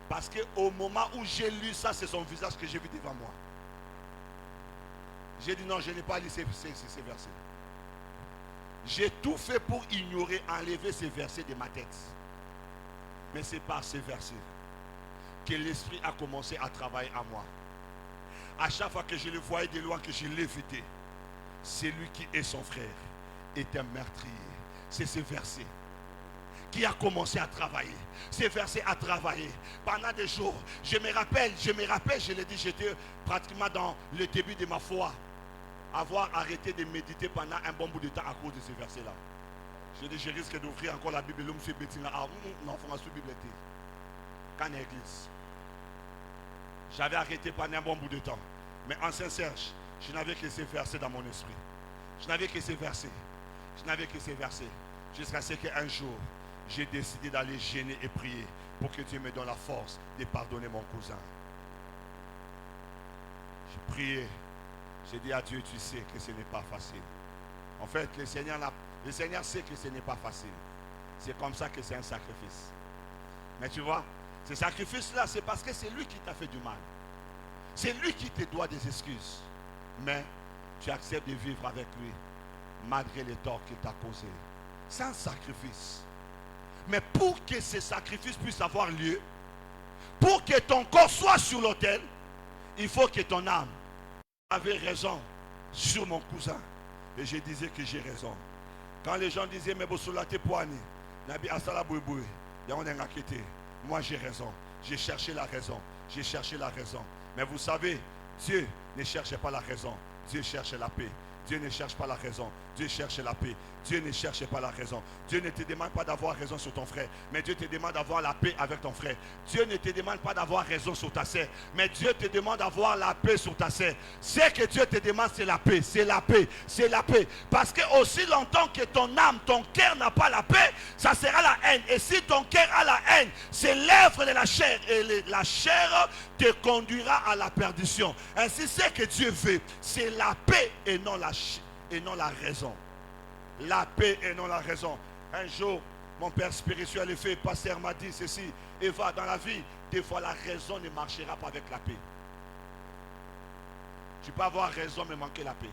Parce qu'au moment où j'ai lu ça, c'est son visage que j'ai vu devant moi. J'ai dit non, je n'ai pas lu ces versets. J'ai tout fait pour ignorer, enlever ces versets de ma tête. Mais c'est par ces versets que l'Esprit a commencé à travailler à moi. À chaque fois que je le voyais de loin, que je l'évitais, c'est lui qui est son frère, était meurtrier. C'est ces versets qui a commencé à travailler. Ces versets à travailler pendant des jours. Je me rappelle, je l'ai dit, j'étais pratiquement dans le début de ma foi. avoir arrêté de méditer pendant un bon bout de temps à cause de ces versets-là. Je dis, je risque d'ouvrir encore la Bible. L'homme se bêtise. Ah, non, il faut que Bible. Quand l'église. J'avais arrêté pendant un bon bout de temps. Mais en Saint-Serge, je n'avais que ces versets dans mon esprit. Je n'avais que ces versets. Je n'avais que ces versets. Jusqu'à ce qu'un jour, j'ai décidé d'aller gêner et prier pour que Dieu me donne la force de pardonner mon cousin. J'ai prié. J'ai dit à Dieu, tu sais que ce n'est pas facile. En fait, le Seigneur sait que ce n'est pas facile. C'est comme ça que c'est un sacrifice. Mais tu vois, ce sacrifice-là, c'est parce que c'est lui qui t'a fait du mal. C'est lui qui te doit des excuses. Mais tu acceptes de vivre avec lui, malgré les torts qu'il t'a causés. C'est un sacrifice. Mais pour que ce sacrifice puisse avoir lieu, pour que ton corps soit sur l'autel, il faut que ton âme avait raison sur mon cousin. Et je disais que j'ai raison. Quand les gens disaient, mais Bossolate Poani, Nabi Asala Bouiboui, moi j'ai raison. J'ai cherché la raison. J'ai cherché la raison. Mais vous savez, Dieu ne cherche pas la raison. Dieu cherche la paix. Dieu ne cherche pas la raison. Dieu cherche la paix. Dieu ne cherche pas la raison. Dieu ne te demande pas d'avoir raison sur ton frère, mais Dieu te demande d'avoir la paix avec ton frère. Dieu ne te demande pas d'avoir raison sur ta sœur, mais Dieu te demande d'avoir la paix sur ta sœur. Ce que Dieu te demande, c'est la paix. C'est la paix. C'est la paix. Parce que aussi longtemps que ton âme, ton cœur n'a pas la paix, ça sera la haine. Et si ton cœur a la haine, c'est l'œuvre de la chair. Et la chair te conduira à la perdition. Ainsi, ce que Dieu veut, c'est la paix et non la raison. La paix et non la raison. Un jour, mon père spirituel et fait, pasteur m'a dit ceci, Eva, dans la vie, des fois la raison ne marchera pas avec la paix. Tu peux avoir raison mais manquer la paix.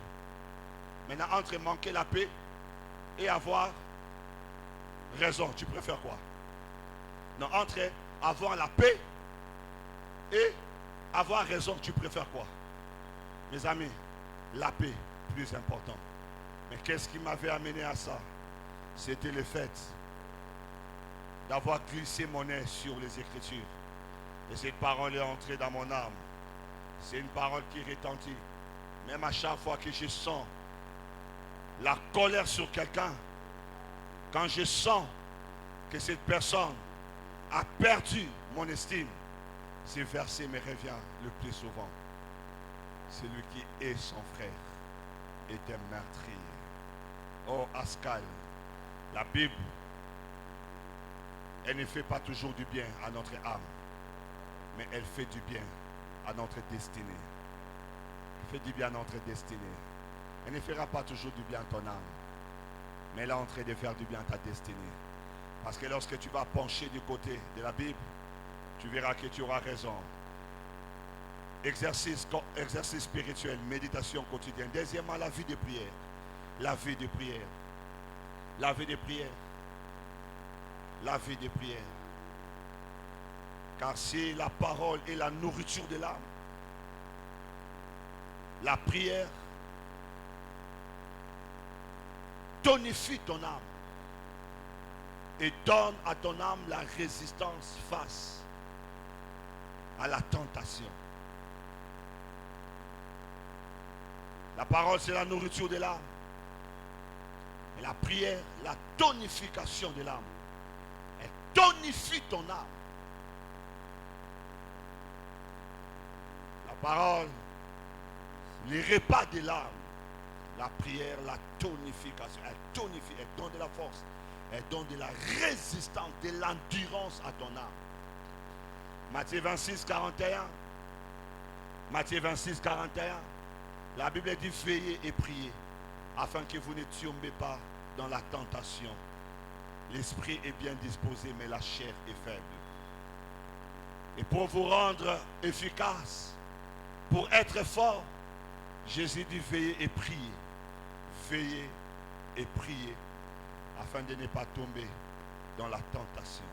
Maintenant, entre manquer la paix et avoir raison, tu préfères quoi? Non, entre avoir la paix et avoir raison, tu préfères quoi? Mes amis, la paix, plus important. Mais qu'est-ce qui m'avait amené à ça? C'était le fait d'avoir glissé mon nez sur les Écritures. Et cette parole est entrée dans mon âme. C'est une parole qui retentit. Même à chaque fois que je sens la colère sur quelqu'un, quand je sens que cette personne a perdu mon estime, ce verset me revient le plus souvent. Celui qui est son frère est un meurtrier. Oh Ascal, la Bible, elle ne fait pas toujours du bien à notre âme, mais elle fait du bien à notre destinée. Elle fait du bien à notre destinée. Elle ne fera pas toujours du bien à ton âme, mais elle est en train de faire du bien à ta destinée. Parce que lorsque tu vas pencher du côté de la Bible, tu verras que tu auras raison. Exercice spirituel, méditation quotidienne. Deuxièmement, la vie de prière. La vie de prière. La vie de prière. La vie de prière. Car si la parole est la nourriture de l'âme, la prière tonifie ton âme et donne à ton âme la résistance face à la tentation. La parole, c'est la nourriture de l'âme. Et la prière, la tonification de l'âme. Elle tonifie ton âme. La parole, les repas de l'âme. La prière, la tonification. Elle tonifie, elle donne de la force. Elle donne de la résistance, de l'endurance à ton âme. Matthieu 26, 41. Matthieu 26, 41. La Bible dit veillez et priez afin que vous ne tombez pas dans la tentation. L'esprit est bien disposé, mais la chair est faible. Et pour vous rendre efficace, pour être fort, Jésus dit veillez et priez. Veillez et priez afin de ne pas tomber dans la tentation.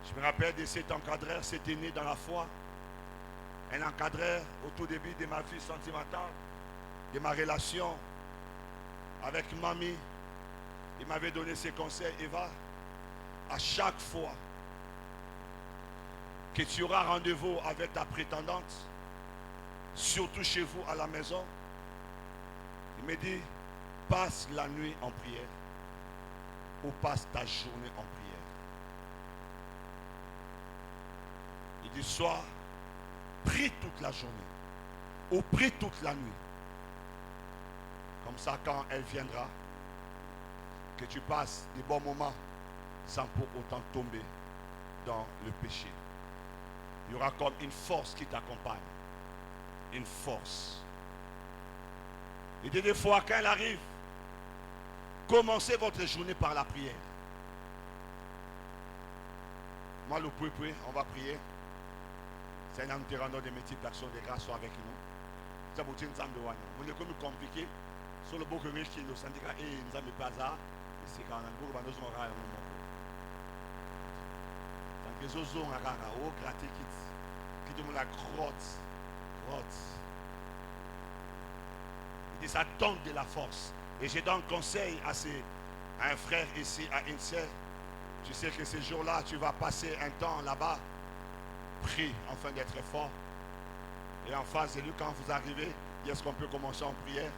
Je me rappelle de cet encadreur, c'était né dans la foi. Un encadreur au tout début de ma vie sentimentale, de ma relation avec mamie. Il m'avait donné ses conseils. Eva, à chaque fois que tu auras rendez-vous avec ta prétendante, surtout chez vous à la maison. Il me dit, passe la nuit en prière ou passe ta journée en prière. Il dit, soit prie toute la journée ou prie toute la nuit. Comme ça, quand elle viendra, que tu passes des bons moments sans pour autant tomber dans le péché. Il y aura comme une force qui t'accompagne. Une force. Et des fois, quand elle arrive, commencez votre journée par la prière. Moi, le poué, on va prier. C'est un terrain de multiples actions de grâce soit avec nous. Ça vous tient ensemble de one. Vous n'êtes comme compliqué. Sur le beau que riche qui nous syndicat et nous avons pas ça. C'est quand on a beaucoup de choses à faire. Donc les autres ont à au gratter qui demande la grotte. Il dit ça donne de la force. Et je donne conseil à un frère ici, à une sœur. Je sais que ces jours-là, tu vas passer un temps là-bas. Prie afin d'être fort. Et en face de lui, quand vous arrivez, est-ce qu'on peut commencer en prière?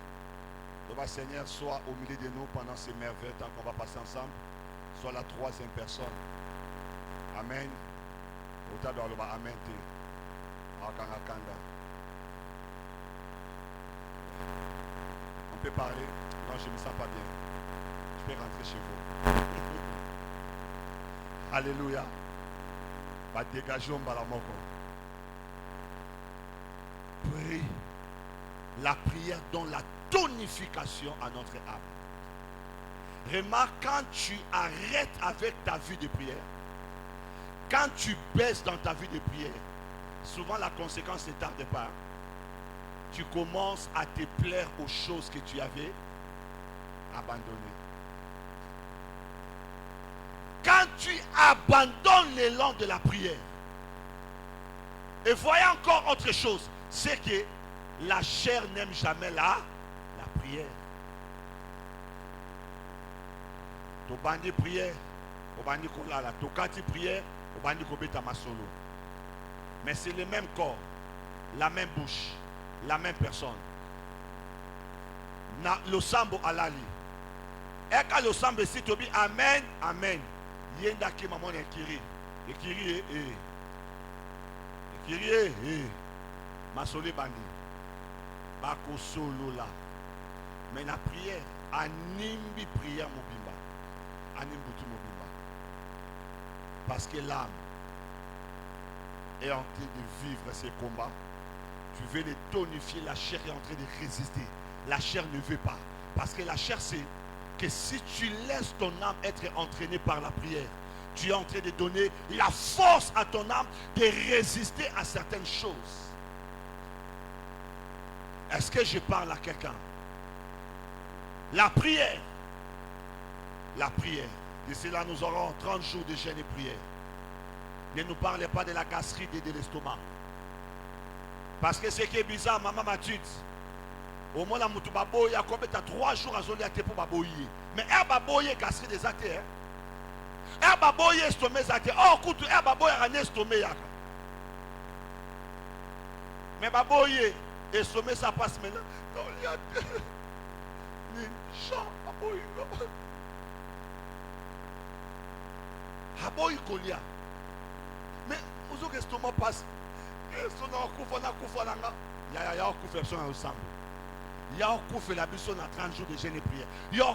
Le Seigneur soit au milieu de nous pendant ces merveilleux temps qu'on va passer ensemble. Soit la troisième personne. Amen. Amen. On peut parler. Non, je ne me sens pas bien. Je peux rentrer chez vous. Alléluia. Dégageons la moko. Prie. La prière donne la tonification à notre âme. Remarque, quand tu arrêtes avec ta vie de prière, quand tu baisses dans ta vie de prière, souvent la conséquence ne tarde pas. Tu commences à te plaire aux choses que tu avais abandonnées. Quand tu abandonnes l'élan de la prière, et voyez encore autre chose, c'est que la chair n'aime jamais la prière. Tu bandi prière, tu bandi kolala, tu kati prière, tu bandi kobeta masolo. Mais c'est le même corps, la même bouche, la même personne. Na lo sambo alali. Et quand le sambo si tu dis amen, amen. Yenda ki maman ekiri. Ekiri Ekiri masole bandi. Bako solo là. Mais la prière, animbi prière mobimba. Animbutu mobimba. Parce que l'âme est en train de vivre ces combats. Tu veux les tonifier, la chair est en train de résister. La chair ne veut pas. Parce que la chair, c'est que si tu laisses ton âme être entraînée par la prière, tu es en train de donner la force à ton âme de résister à certaines choses. Est-ce que je parle à quelqu'un? La prière. La prière. D'ici là, nous aurons 30 jours de jeûne et prière. Ne nous parlez pas de la gastrite et de l'estomac. Parce que ce qui est bizarre, maman m'a dit, au moins la moutou baboye, il y a 3 jours à zoliaté pour baboyer. Mais elle baboye gastrite des athées. Elle baboye estomac des athées. Oh, écoute, elle baboye un estomac. Mais baboye estomac ça passe maintenant. Non, il y a des gens baboye. Baboye kolia. Mais où est-ce que l'estomac passe? Il y a ensemble. Il y a un la mission à 30 jours de jeûne et prière. Il y a un en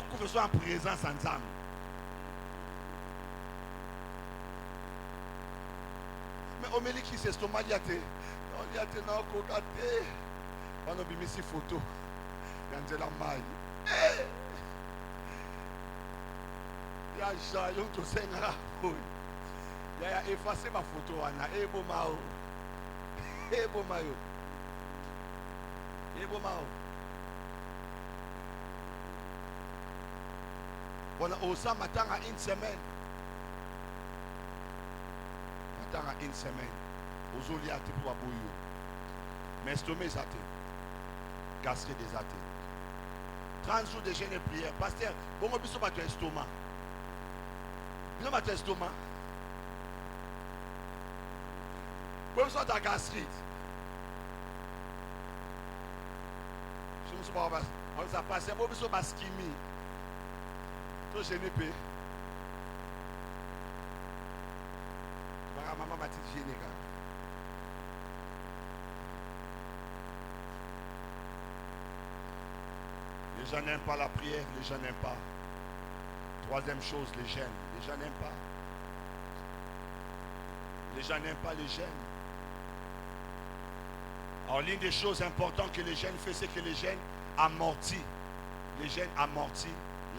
présence ensemble. Mais au milieu qui s'est estomac, il y a des on a mis ces photos. Il y a la maille. Il y a Jayon to Sengara. Il y a effacé ma photo. Il y a beau mao. Ebo mayo. Ebo mao. On a aussi matin à une semaine. Matin à une semaine. Aux oliates pour abouiller. Mais estomac est athée. Gastrique des athées. 30 jours de jeûne et prière. Pasteur, bon, on peut pas ton estomac. Il n'a pas ton estomac. Comme ça, ta gastrite. ça passe. On peut pas skimi. Toi, je n'ai pas. Maman m'a dit général. Les gens n'aiment pas la prière, les gens n'aiment pas. Troisième chose, les gènes. Les gens n'aiment pas. Les gens n'aiment pas les gènes. Alors l'une des choses importantes que les gènes font, c'est que les gènes amortissent. Les gènes amortissent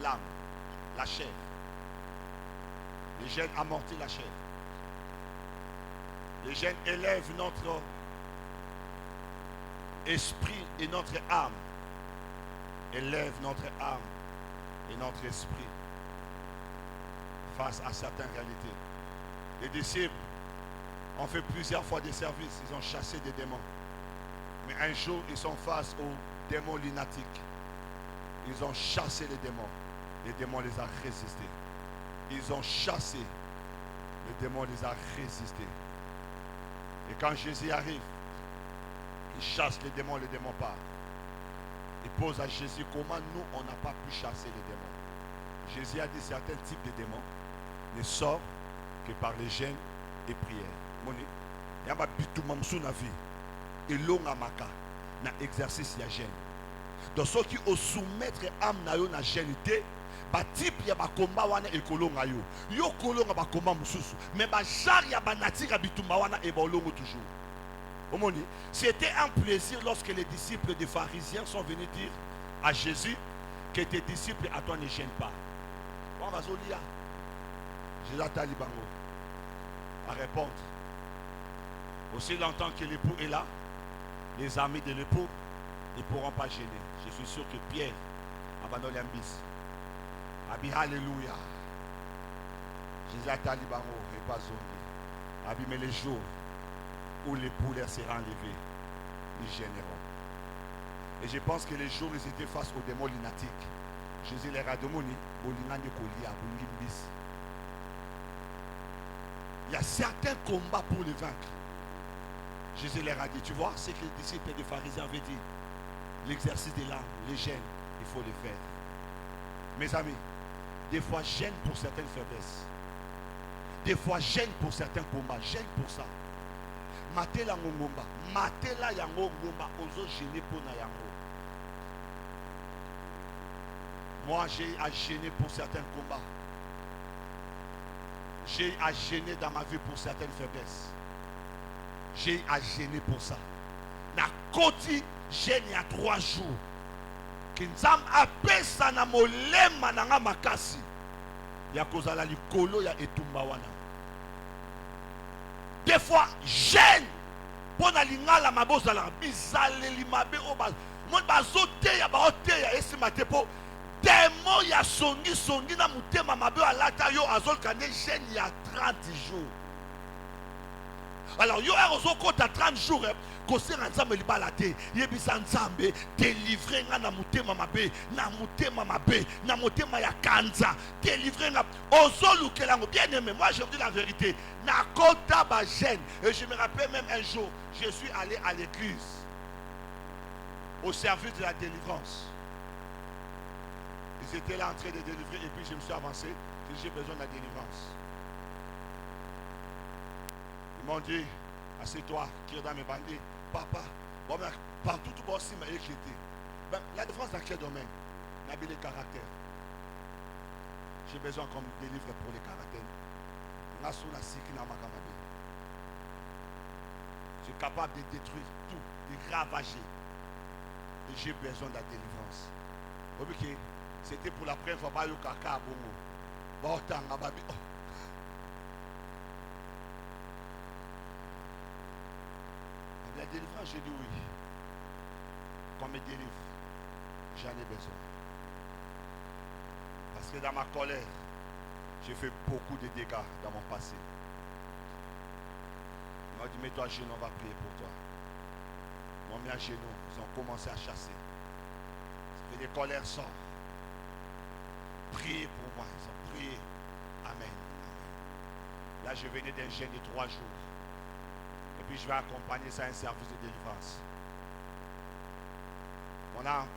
l'âme, la chair. Les gènes amortissent la chair. Les gènes élèvent notre esprit et notre âme. Élèvent notre âme et notre esprit face à certaines réalités. Les disciples ont fait plusieurs fois des services. Ils ont chassé des démons. Mais un jour, ils sont face aux démons lunatiques. Ils ont chassé les démons. Les démons les ont résistés. Ils ont chassé. Les démons les ont résistés. Et quand Jésus arrive, il chasse les démons partent. Il pose à Jésus comment nous, on n'a pas pu chasser les démons. Jésus a dit certains types de démons ne sortent que par les jeûnes et prières. Moni, il y a un vie. Et l'on a maka na exercice ya jeûne. Donc ceux qui au soumettre âme na yo na jeûne té, ba type ya ba combat wana ekolonga yo. Yo kolonga ba combat mususu, mais ba jar ya ba natika bitumba wana e ba longo toujours. Omoni, c'était un plaisir lorsque les disciples des pharisiens sont venus dire à Jésus que tes disciples à toi ne gênent pas. On va zolia. Jésus a talibango à répondre. Aussi longtemps que l'époux est là, les amis de l'époux ne pourront pas gêner. Je suis sûr que Pierre abandonne l'ambis. Abi alléluia. Jésus a talibango et pas zongi. Abi mais les jours où l'époux leur sera enlevé, ils gêneront. Et je pense que les jours où ils étaient face aux démons lunatiques, Jésus leur a demandé il y a certains combats pour les vaincre. Jésus leur a dit, tu vois, c'est que les disciples des pharisiens avaient dit, l'exercice de l'âme, les gènes, il faut les faire. Mes amis, des fois gêne pour certaines faiblesses. Des fois gêne pour certains combats, gêne pour ça. Matela ngomba, matela yango ngomba, ozo gêner pour na yango. Moi j'ai à gêner pour certains combats. J'ai à gêner dans ma vie pour certaines faiblesses. J'ai à gêner pour ça. Na koti gêne il y a 3 jours. Kinzam apesa na molema na nga makasi. Ya kozala likolo ya etumba wana. Des fois, gêne pour na lingala mabozala bizale limabe oba. Mon bazote ya baote ya esimate po démon ya songi na mutema mabe alata yo azol kane gêne ya 30 jours. Alors yo erozo kota 30 jours kosera nzambe libala te yebisa nzambe délivrer nga na mutema mabe na mutema ya kanza délivrer nga ozolukela ngo bien aimé. Moi je vous dis la vérité na kota ba gêne. Et je me rappelle même un jour je suis allé à l'église au service de la délivrance. Ils étaient là en train de délivrer et puis je me suis avancé que j'ai besoin de la délivrance. Ils m'ont dit, assieds-toi, qui est dans mes bandits. Papa, bon, mais partout tout bon si m'a éclaté. Ben, la défense dans quel domaine? N'habille les caractères. J'ai besoin qu'on me délivre pour les caractères. Je suis capable de détruire tout, de ravager. Et j'ai besoin de la délivrance. Ok, c'était pour la première fois, bah, yo kaka bongo. Bon, tant, babi. La délivrance, j'ai dit oui. Qu'on me délivre, j'en ai besoin. Parce que dans ma colère, j'ai fait beaucoup de dégâts dans mon passé. Ils m'ont dit, mets-toi à genoux, on va prier pour toi. Ils m'ont mis à genoux, ils ont commencé à chasser. Et les colères sortent. Priez pour moi, ils ont prié. Amen. Là, je venais d'un jeûne de 3 jours. Et puis je vais accompagner ça à un service de délivrance.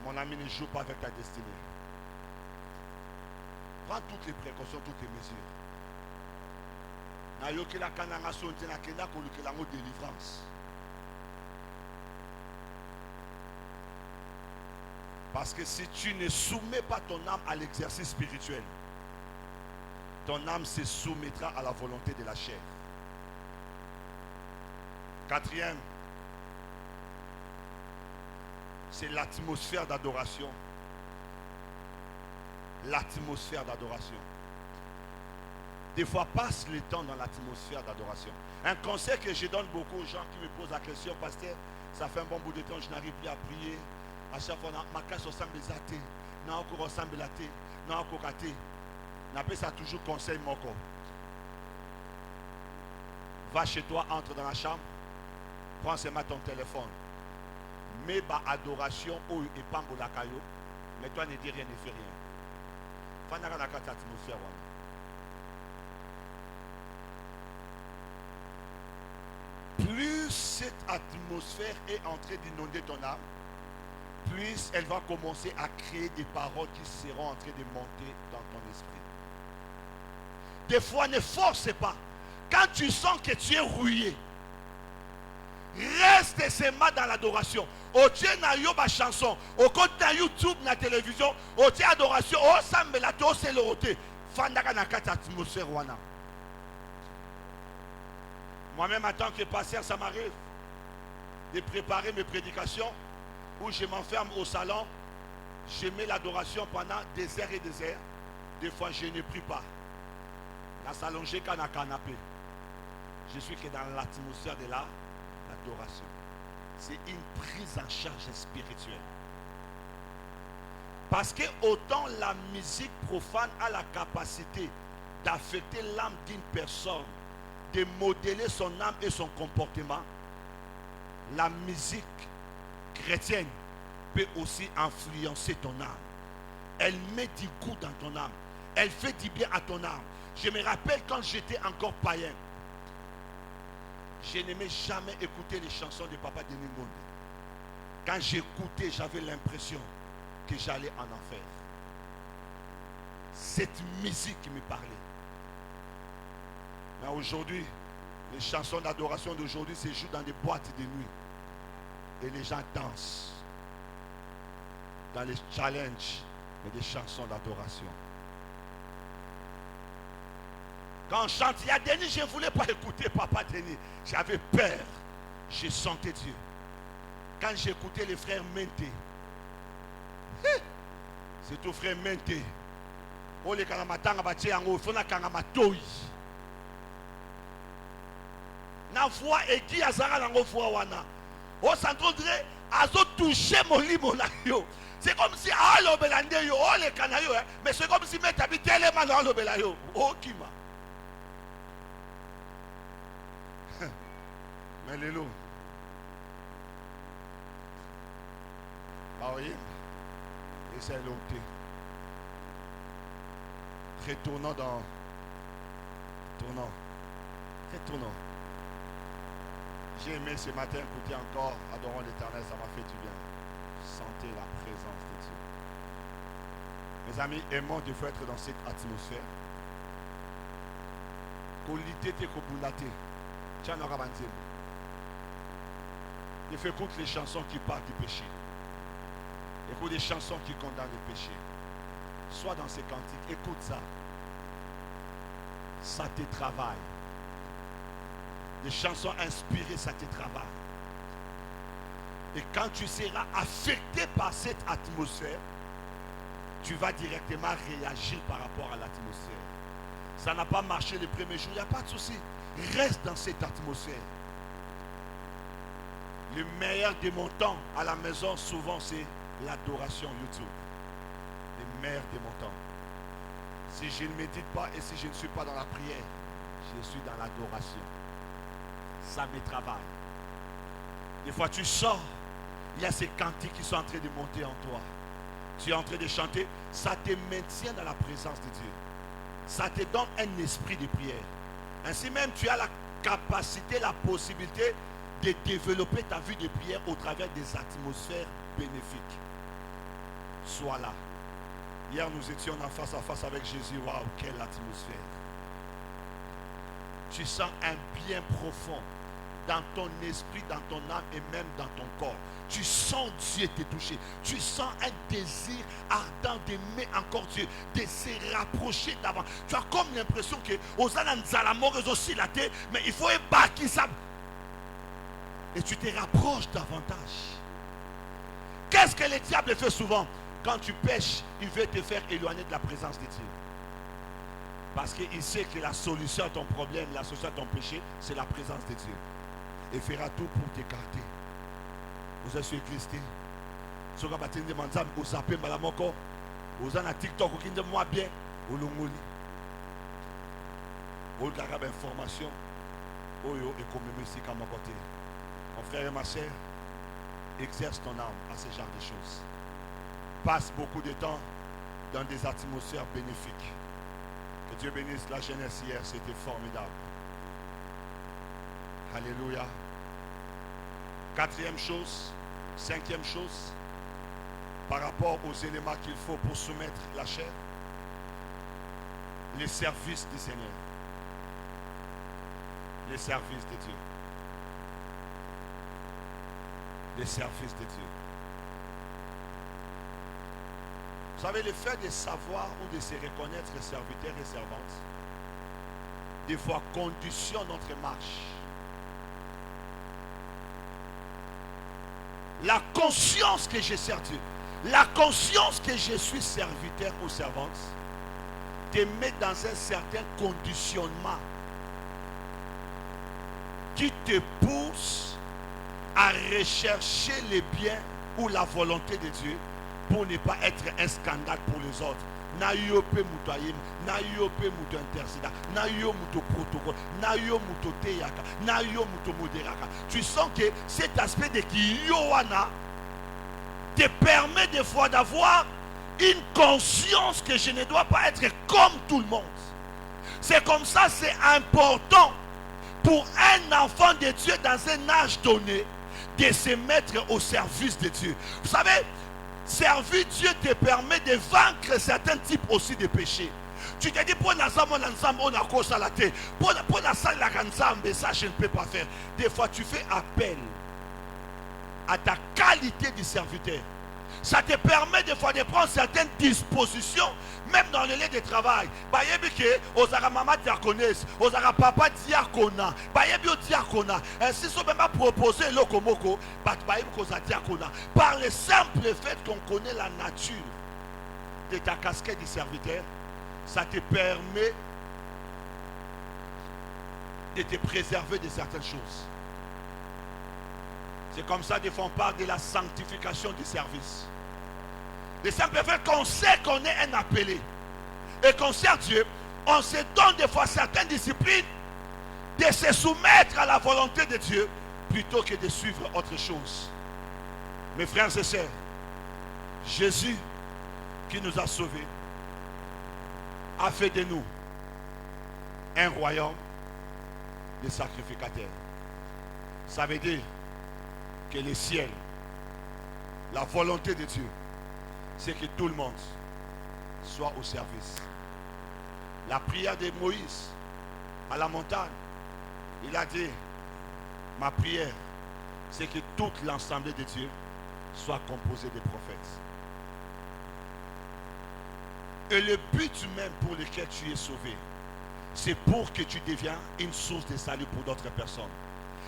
Mon ami ne joue pas avec ta destinée. Prends toutes les précautions, toutes les mesures. Délivrance. Parce que si tu ne soumets pas ton âme à l'exercice spirituel, ton âme se soumettra à la volonté de la chair. Quatrième, c'est l'atmosphère d'adoration. L'atmosphère d'adoration. Des fois, passe le temps dans l'atmosphère d'adoration. Un conseil que je donne beaucoup aux gens qui me posent la question, pasteur, ça fait un bon bout de temps, je n'arrive plus à prier. À chaque fois, ma casse ressemble les athées. Non, encore ressemble la thé. Non, encore athée. N'appelle ça toujours conseil moko. Va chez toi, entre dans la chambre, prends seulement ton téléphone. Mets ba adoration ou et pambola kayo. Mais toi ne dis rien, ne fais rien. Fanaka na kata atmosphère. Plus cette atmosphère est en train d'inonder ton âme, plus elle va commencer à créer des paroles qui seront en train de monter dans ton esprit. Des fois, ne force pas. Quand tu sens que tu es rouillé, reste seulement dans l'adoration. Au Dieu na yo ba chanson, au côté de YouTube, na télévision, au Dieu adoration, au sambe la to c'est le roté. Fandaka na kata atmosphère wana. Moi-même, en tant que pasteur, ça m'arrive de préparer mes prédications où je m'enferme au salon, je mets l'adoration pendant des heures et des heures. Des fois, je ne prie pas. Dans le salon, j'ai qu'un canapé. Je suis que dans l'atmosphère de l'adoration. C'est une prise en charge spirituelle. Parce que autant la musique profane a la capacité d'affecter l'âme d'une personne, de modeler son âme et son comportement, la musique chrétienne peut aussi influencer ton âme. Elle met du goût dans ton âme. Elle fait du bien à ton âme. Je me rappelle quand j'étais encore païen, je n'aimais jamais écouter les chansons de Papa Denis Monde. Quand j'écoutais, j'avais l'impression que j'allais en enfer. Cette musique qui me parlait. Mais aujourd'hui, les chansons d'adoration d'aujourd'hui se jouent dans des boîtes de nuit. Et les gens dansent dans les challenges et des chansons d'adoration. Quand on chante, il y a Denis, je ne voulais pas écouter Papa Denis. J'avais peur. Je sentais Dieu. Quand j'écoutais les frères Menté, c'est tout frère Menté. Oh les kanamatanga batie yango, fona kangamatoi. Na voix et qui a zara nango voix wana. Oh s'entendrait à zo toucher mon limo na yo. C'est comme si ah l'obelande yo, oh les canayo, mais c'est comme si met habité tellement dans l'obelayo. Oh kima. Mais les loups. Ah oui. Et c'est l'autre. Retournons dans. Retournons. J'ai aimé ce matin écouter encore Adorons l'Éternel, ça m'a fait du bien. Sentez la présence de Dieu. Mes amis, aimons de faire être dans cette atmosphère. Il faut écouter les chansons qui parlent du péché. Écoute les chansons qui condamnent le péché. Sois dans ces cantiques, écoute ça. Ça te travaille. Les chansons inspirées, ça te travaille. Et quand tu seras affecté par cette atmosphère, tu vas directement réagir par rapport à l'atmosphère. Ça n'a pas marché le premier jour, il n'y a pas de souci. Reste dans cette atmosphère. Le meilleur de mon temps à la maison, souvent, c'est l'adoration YouTube. Le meilleur de mon temps. Si je ne médite pas et si je ne suis pas dans la prière, je suis dans l'adoration. Ça me travaille. Des fois, tu sors, il y a ces cantiques qui sont en train de monter en toi. Tu es en train de chanter, ça te maintient dans la présence de Dieu. Ça te donne un esprit de prière. Ainsi même, tu as la capacité, la possibilité de développer ta vie de prière au travers des atmosphères bénéfiques. soit là. Hier, nous étions en face à face avec Jésus. Waouh, quelle atmosphère. Tu sens un bien profond dans ton esprit, dans ton âme et même dans ton corps. Tu sens Dieu te toucher. Tu sens un désir ardent d'aimer encore Dieu, de se rapprocher d'avant. Tu as comme l'impression que aussi la tête, mais il faut ébarquer ça. Et tu te rapproches davantage. Qu'est-ce que le diable fait souvent? Quand tu pêches, il veut te faire éloigner de la présence de Dieu. Parce qu'il sait que la solution à ton problème, la solution à ton péché, c'est la présence de Dieu. Il fera tout pour t'écarter. Vous êtes sur l'église. Si vous avez des demandes, vous avez malamoko. Vous avez un TikTok, vous avez moi bien. Vous avez une information. Vous avez une ici à mon côté. Mon frère et ma soeur, exerce ton âme à ce genre de choses. Passe beaucoup de temps dans des atmosphères bénéfiques. Que Dieu bénisse la jeunesse hier, c'était formidable. Alléluia. Quatrième chose, cinquième chose, par rapport aux éléments qu'il faut pour soumettre la chair, les services du Seigneur. Les services de Dieu. Les services de Dieu. Vous savez, le fait de savoir ou de se reconnaître serviteurs et servantes, des fois conditionne notre marche. La conscience que je sers Dieu, la conscience que je suis serviteur ou servante, te met dans un certain conditionnement qui te pousse à rechercher les biens ou la volonté de Dieu pour ne pas être un scandale pour les autres. Na yo pe muto ayim, na yo pe muto intercéda, na yo muto protocole, na yo muto teyaka, na yo muto moderaka. Tu sens que cet aspect de Yohana te permet des fois d'avoir une conscience que je ne dois pas être comme tout le monde. C'est comme ça, c'est important pour un enfant de Dieu dans un âge donné de se mettre au service de Dieu. Vous savez, servir Dieu te permet de vaincre certains types aussi de péchés. Tu te dis, pour la salle, on a cause à la tête. Pour la salle, ça, je ne peux pas faire. Des fois, tu fais appel à ta qualité de serviteur. Ça te permet des fois de prendre certaines dispositions, même dans le lieu de travail. Osara maman diaconesse, osara papa diacona, diacona. Ainsi, si on même proposer le komoko, diacona. Par le simple fait qu'on connaît la nature de ta casquette de serviteur, ça te permet de te préserver de certaines choses. C'est comme ça, des fois, on parle de la sanctification du service. Le simple fait qu'on sait qu'on est un appelé et qu'on sert Dieu, on se donne des fois certaines disciplines de se soumettre à la volonté de Dieu plutôt que de suivre autre chose. Mes frères et sœurs, Jésus qui nous a sauvés a fait de nous un royaume de sacrificateurs. Ça veut dire que le ciel, la volonté de Dieu, c'est que tout le monde soit au service. La prière de Moïse à la montagne, il a dit, ma prière, c'est que toute l'ensemble de Dieu soit composée de prophètes. Et le but même pour lequel tu es sauvé, c'est pour que tu deviens une source de salut pour d'autres personnes.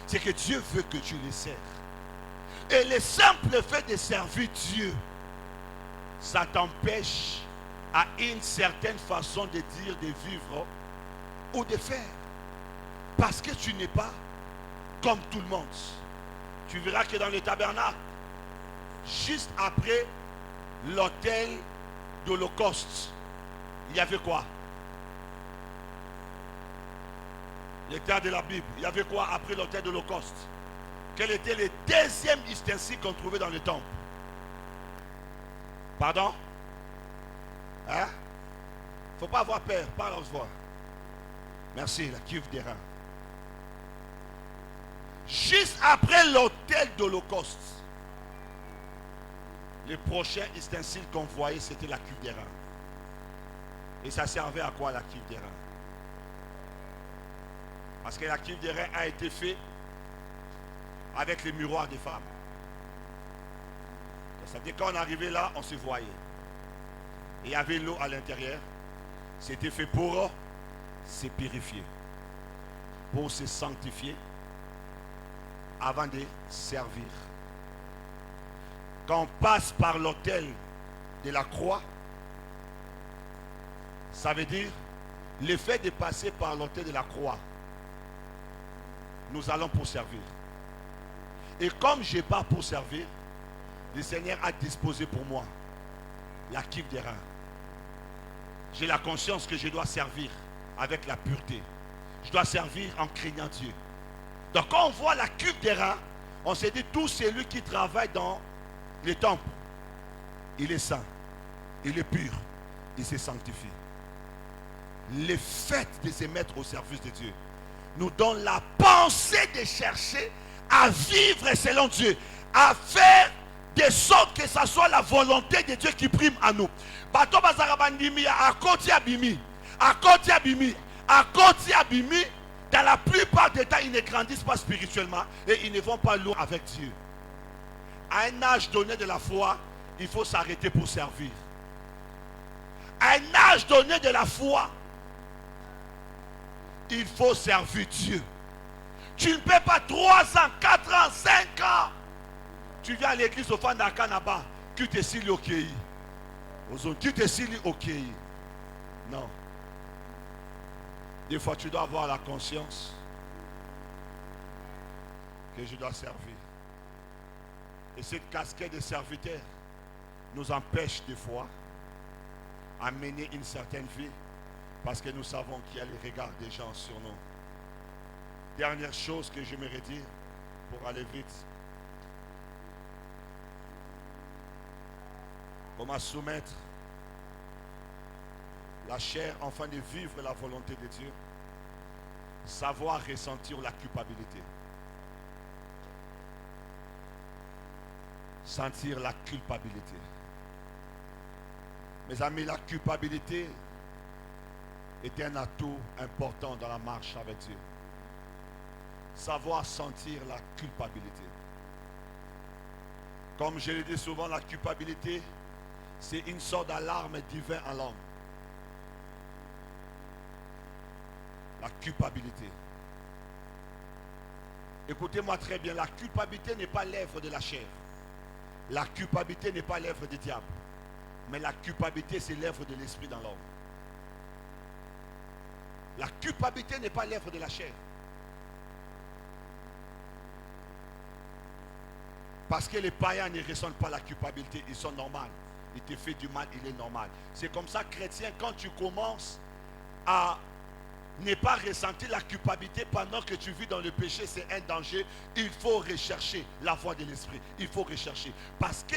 C'est que Dieu veut que tu les sers. Et le simple fait de servir Dieu, ça t'empêche à une certaine façon de dire, de vivre ou de faire. Parce que tu n'es pas comme tout le monde. Tu verras que dans le tabernacle, juste après l'autel d'Holocauste, il y avait quoi? L'état de la Bible, il y avait quoi après l'autel d'Holocauste? Quel était le deuxième ustensile qu'on trouvait dans le temple? Pardon? Hein? Faut pas avoir peur, parle en voix. Merci, la cuve des reins. Juste après l'autel d'Holocauste, Le prochain ustensile qu'on voyait, c'était la cuve des reins. Et ça servait à quoi la cuve des reins? Parce que la cuve des reins a été faite avec les miroirs des femmes. C'est-à-dire quand on arrivait là, on se voyait. Et il y avait l'eau à l'intérieur. C'était fait pour se purifier, pour se sanctifier avant de servir. Quand on passe par l'autel de la croix, ça veut dire le fait de passer par l'autel de la croix, nous allons pour servir. Et comme je pars pour servir, le Seigneur a disposé pour moi la cuve des reins. J'ai la conscience que je dois servir avec la pureté. Je dois servir en craignant Dieu. Donc quand on voit la cuve des reins, on se dit tout celui qui travaille dans les temples, il est saint, il est pur, il se sanctifie. Le fait de se mettre au service de Dieu nous donne la pensée de chercher à vivre selon Dieu, à faire de sorte que ce soit la volonté de Dieu qui prime à nous. Bato bazarabandimi à côté abimi, à côté abimi, à côté abimi. Dans la plupart des temps, ils ne grandissent pas spirituellement et ils ne vont pas loin avec Dieu. À un âge donné de la foi, il faut s'arrêter pour servir. À un âge donné de la foi, il faut servir Dieu. Tu ne peux pas 3 ans, 4 ans, 5 ans. Tu viens à l'église au Fandakanaba, tu te signes au Kéi. Tu te signes au Kéi. Non. Des fois, tu dois avoir la conscience que je dois servir. Et cette casquette de serviteur nous empêche des fois à mener une certaine vie parce que nous savons qu'il y a le regard des gens sur nous. Dernière chose que j'aimerais dire pour aller vite. Comment soumettre la chair afin de vivre la volonté de Dieu. Savoir ressentir la culpabilité. Sentir la culpabilité. Mes amis, la culpabilité est un atout important dans la marche avec Dieu. Savoir sentir la culpabilité. Comme je le dis souvent, la culpabilité, c'est une sorte d'alarme divine en l'homme. La culpabilité. Écoutez-moi très bien, la culpabilité n'est pas l'œuvre de la chair. La culpabilité n'est pas l'œuvre du diable. Mais la culpabilité, c'est l'œuvre de l'esprit dans l'homme. La culpabilité n'est pas l'œuvre de la chair. Parce que les païens ne ressentent pas la culpabilité, ils sont normaux. Il te fait du mal, il est normal. C'est comme ça, chrétien, quand tu commences à ne pas ressentir la culpabilité pendant que tu vis dans le péché, c'est un danger. Il faut rechercher la voie de l'esprit. Il faut rechercher. Parce que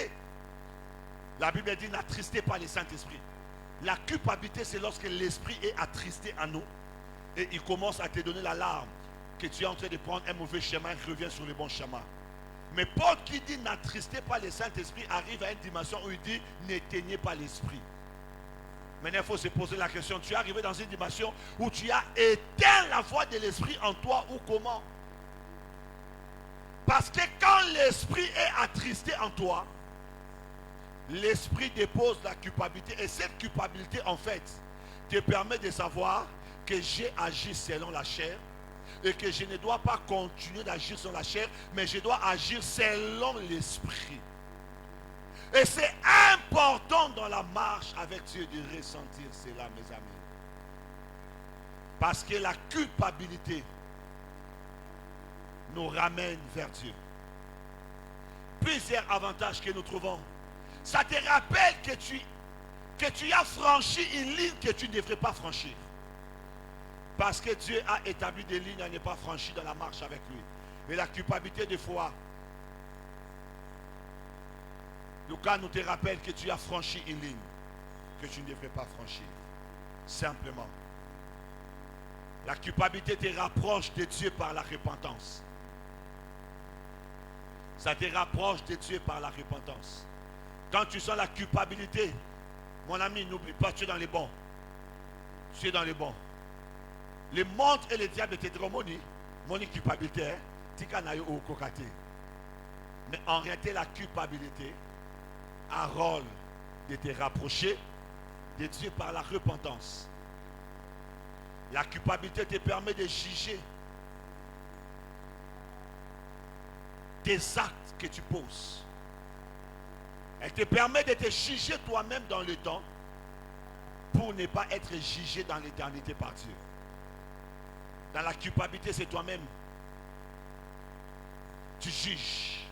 la Bible dit, n'attristez pas le Saint-Esprit. La culpabilité, c'est lorsque l'esprit est attristé en nous et il commence à te donner l'alarme que tu es en train de prendre un mauvais chemin, reviens sur le bon chemin. Mais Paul qui dit n'attristez pas le Saint-Esprit arrive à une dimension où il dit n'éteignez pas l'esprit. Maintenant, il faut se poser la question, tu es arrivé dans une dimension où tu as éteint la voix de l'esprit en toi ou comment? Parce que quand l'esprit est attristé en toi, l'esprit dépose la culpabilité. Et cette culpabilité, en fait, te permet de savoir que j'ai agi selon la chair et que je ne dois pas continuer d'agir selon la chair, mais je dois agir selon l'esprit. Et c'est important dans la marche avec Dieu de ressentir cela, mes amis. Parce que la culpabilité nous ramène vers Dieu. Plusieurs avantages que nous trouvons. Ça te rappelle que tu as franchi une ligne que tu ne devrais pas franchir. Parce que Dieu a établi des lignes à ne pas franchir dans la marche avec lui. Mais la culpabilité des fois, Lucas nous te rappelle que tu as franchi une ligne que tu ne devrais pas franchir. Simplement. La culpabilité te rapproche de Dieu par la repentance. Ça te rapproche de Dieu par la repentance. Quand tu sens la culpabilité, mon ami, n'oublie pas, tu es dans les bons. Tu es dans les bons. Le monde et le diable te diront, mon culpabilité, mais en réalité, la culpabilité a un rôle de te rapprocher de Dieu par la repentance. La culpabilité te permet de juger des actes que tu poses. Elle te permet de te juger toi-même dans le temps pour ne pas être jugé dans l'éternité par Dieu. Dans la culpabilité, c'est toi-même. Tu juges.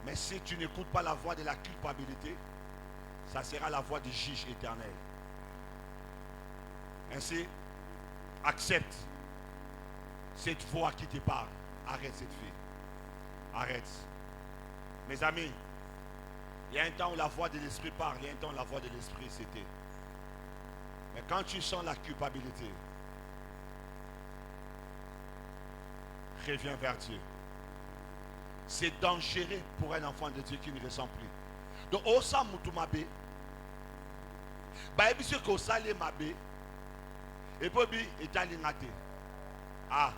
Mais si tu n'écoutes pas la voix de la culpabilité, ça sera la voix du juge éternel. Ainsi, accepte cette voix qui te parle. Arrête cette fille. Arrête. Mes amis, il y a un temps où la voix de l'esprit parle, il y a un temps où la voix de l'esprit c'était. Mais quand tu sens la culpabilité, reviens vers Dieu. C'est dangereux pour un enfant de Dieu qui ne ressent plus. Donc, au sein de Mabe, bah, il que au salé Mabe, et puis il est allé naté. Ah,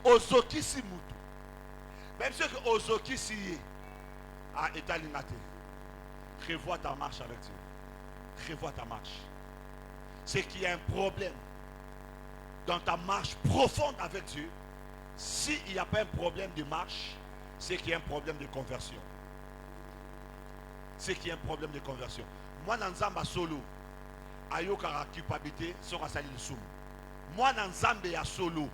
Ozoki si mutu. Même si que Ozoki si ah, est allé naté. Revois ta marche avec Dieu. Revois ta marche. C'est qu'il y a un problème dans ta marche profonde avec Dieu. S'il n'y a pas un problème de marche, c'est qu'il y a un problème de conversion. C'est qu'il y a un problème de conversion. Moi, dans Nzamba solo, ayoka la culpabilité, sera sali le soum. Moi, dans Nzamba ya solo.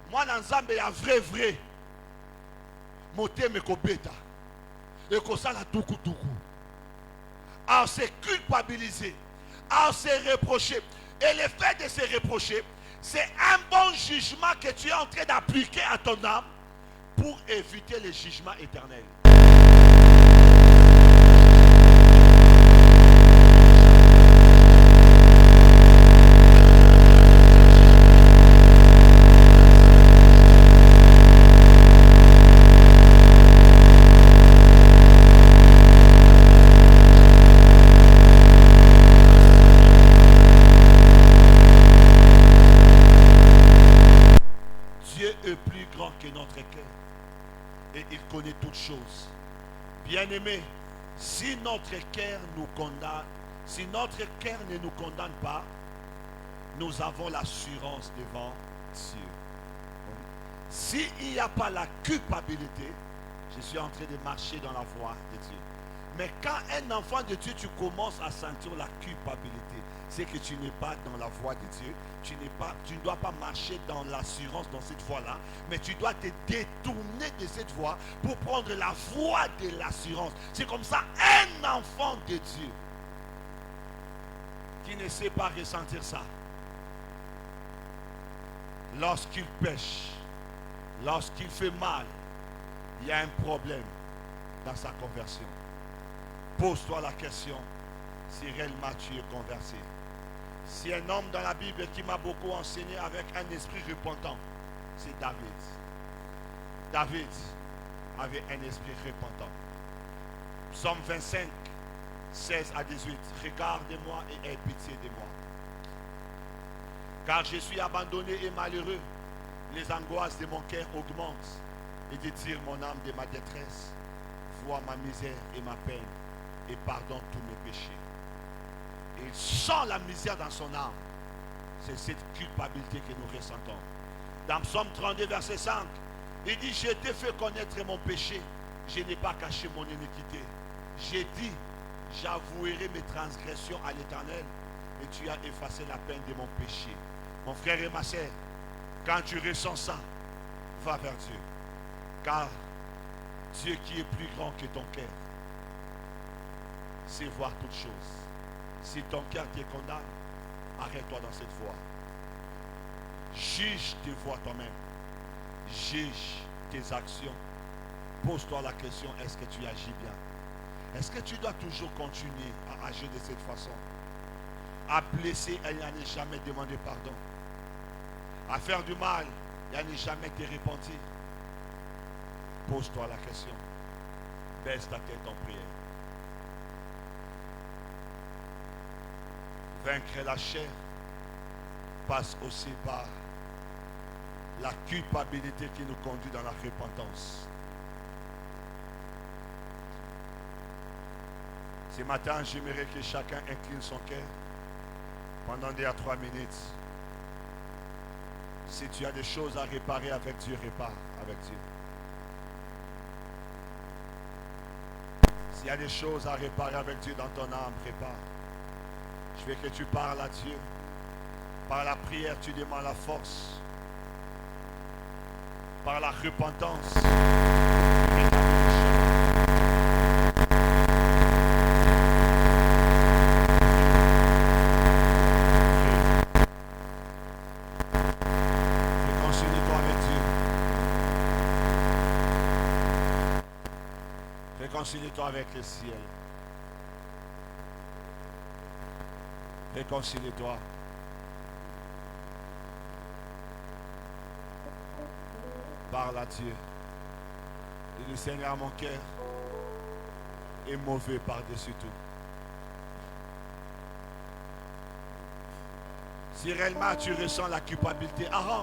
Moi, dans Nzamba ya vrai. Moté me kobeta. Et que ça la toukou. À se culpabiliser, à se reprocher. Et le fait de se reprocher, c'est un bon jugement que tu es en train d'appliquer à ton âme pour éviter le jugement éternel. Connaît toutes choses. Bien-aimés, si notre cœur nous condamne, si notre cœur ne nous condamne pas, nous avons l'assurance devant Dieu. S'il n'y a pas la culpabilité, je suis en train de marcher dans la voie de Dieu. Mais quand un enfant de Dieu, tu commences à sentir la culpabilité, c'est que tu n'es pas dans la voie de Dieu. Tu ne dois pas marcher dans l'assurance dans cette voie-là, mais tu dois te détourner de cette voie pour prendre la voie de l'assurance. C'est comme ça un enfant de Dieu qui ne sait pas ressentir ça. Lorsqu'il pêche, lorsqu'il fait mal, il y a un problème dans sa conversion. Pose-toi la question si réellement tu es converti. Si un homme dans la Bible qui m'a beaucoup enseigné avec un esprit repentant, c'est David. David avait un esprit repentant. Psaume 25, 16 à 18. Regarde-moi et aie pitié de moi. Car je suis abandonné et malheureux. Les angoisses de mon cœur augmentent et détire mon âme de ma détresse. Vois ma misère et ma peine et pardonne tous mes péchés. Il sent la misère dans son âme. C'est cette culpabilité que nous ressentons. Dans Psaume 32, verset 5, il dit, je t'ai fait connaître mon péché. Je n'ai pas caché mon iniquité. J'ai dit, j'avouerai mes transgressions à l'Éternel et tu as effacé la peine de mon péché. Mon frère et ma soeur, quand tu ressens ça, va vers Dieu. Car Dieu qui est plus grand que ton cœur, c'est voir toutes choses. Si ton cœur te condamne, arrête-toi dans cette voie. Juge tes voies toi-même. Juge tes actions. Pose-toi la question, est-ce que tu agis bien? Est-ce que tu dois toujours continuer à agir de cette façon? À blesser et à ne jamais demander pardon. À faire du mal et à ne jamais te repentir. Pose-toi la question. Baisse ta tête en prière. Vaincre la chair passe aussi par la culpabilité qui nous conduit dans la repentance. Ce matin, j'aimerais que chacun incline son cœur pendant 2 à 3 minutes. Si tu as des choses à réparer avec Dieu, répare avec Dieu. S'il y a des choses à réparer avec Dieu dans ton âme, répare. Je veux que tu parles à Dieu. Par la prière, tu demandes la force. Par la repentance. Réconcilie-toi avec Dieu. Réconcilie-toi avec le ciel. Réconcilie-toi. Parle à Dieu. Dis, Seigneur, mon cœur est mauvais par-dessus tout. Si réellement tu ressens la culpabilité, arrange.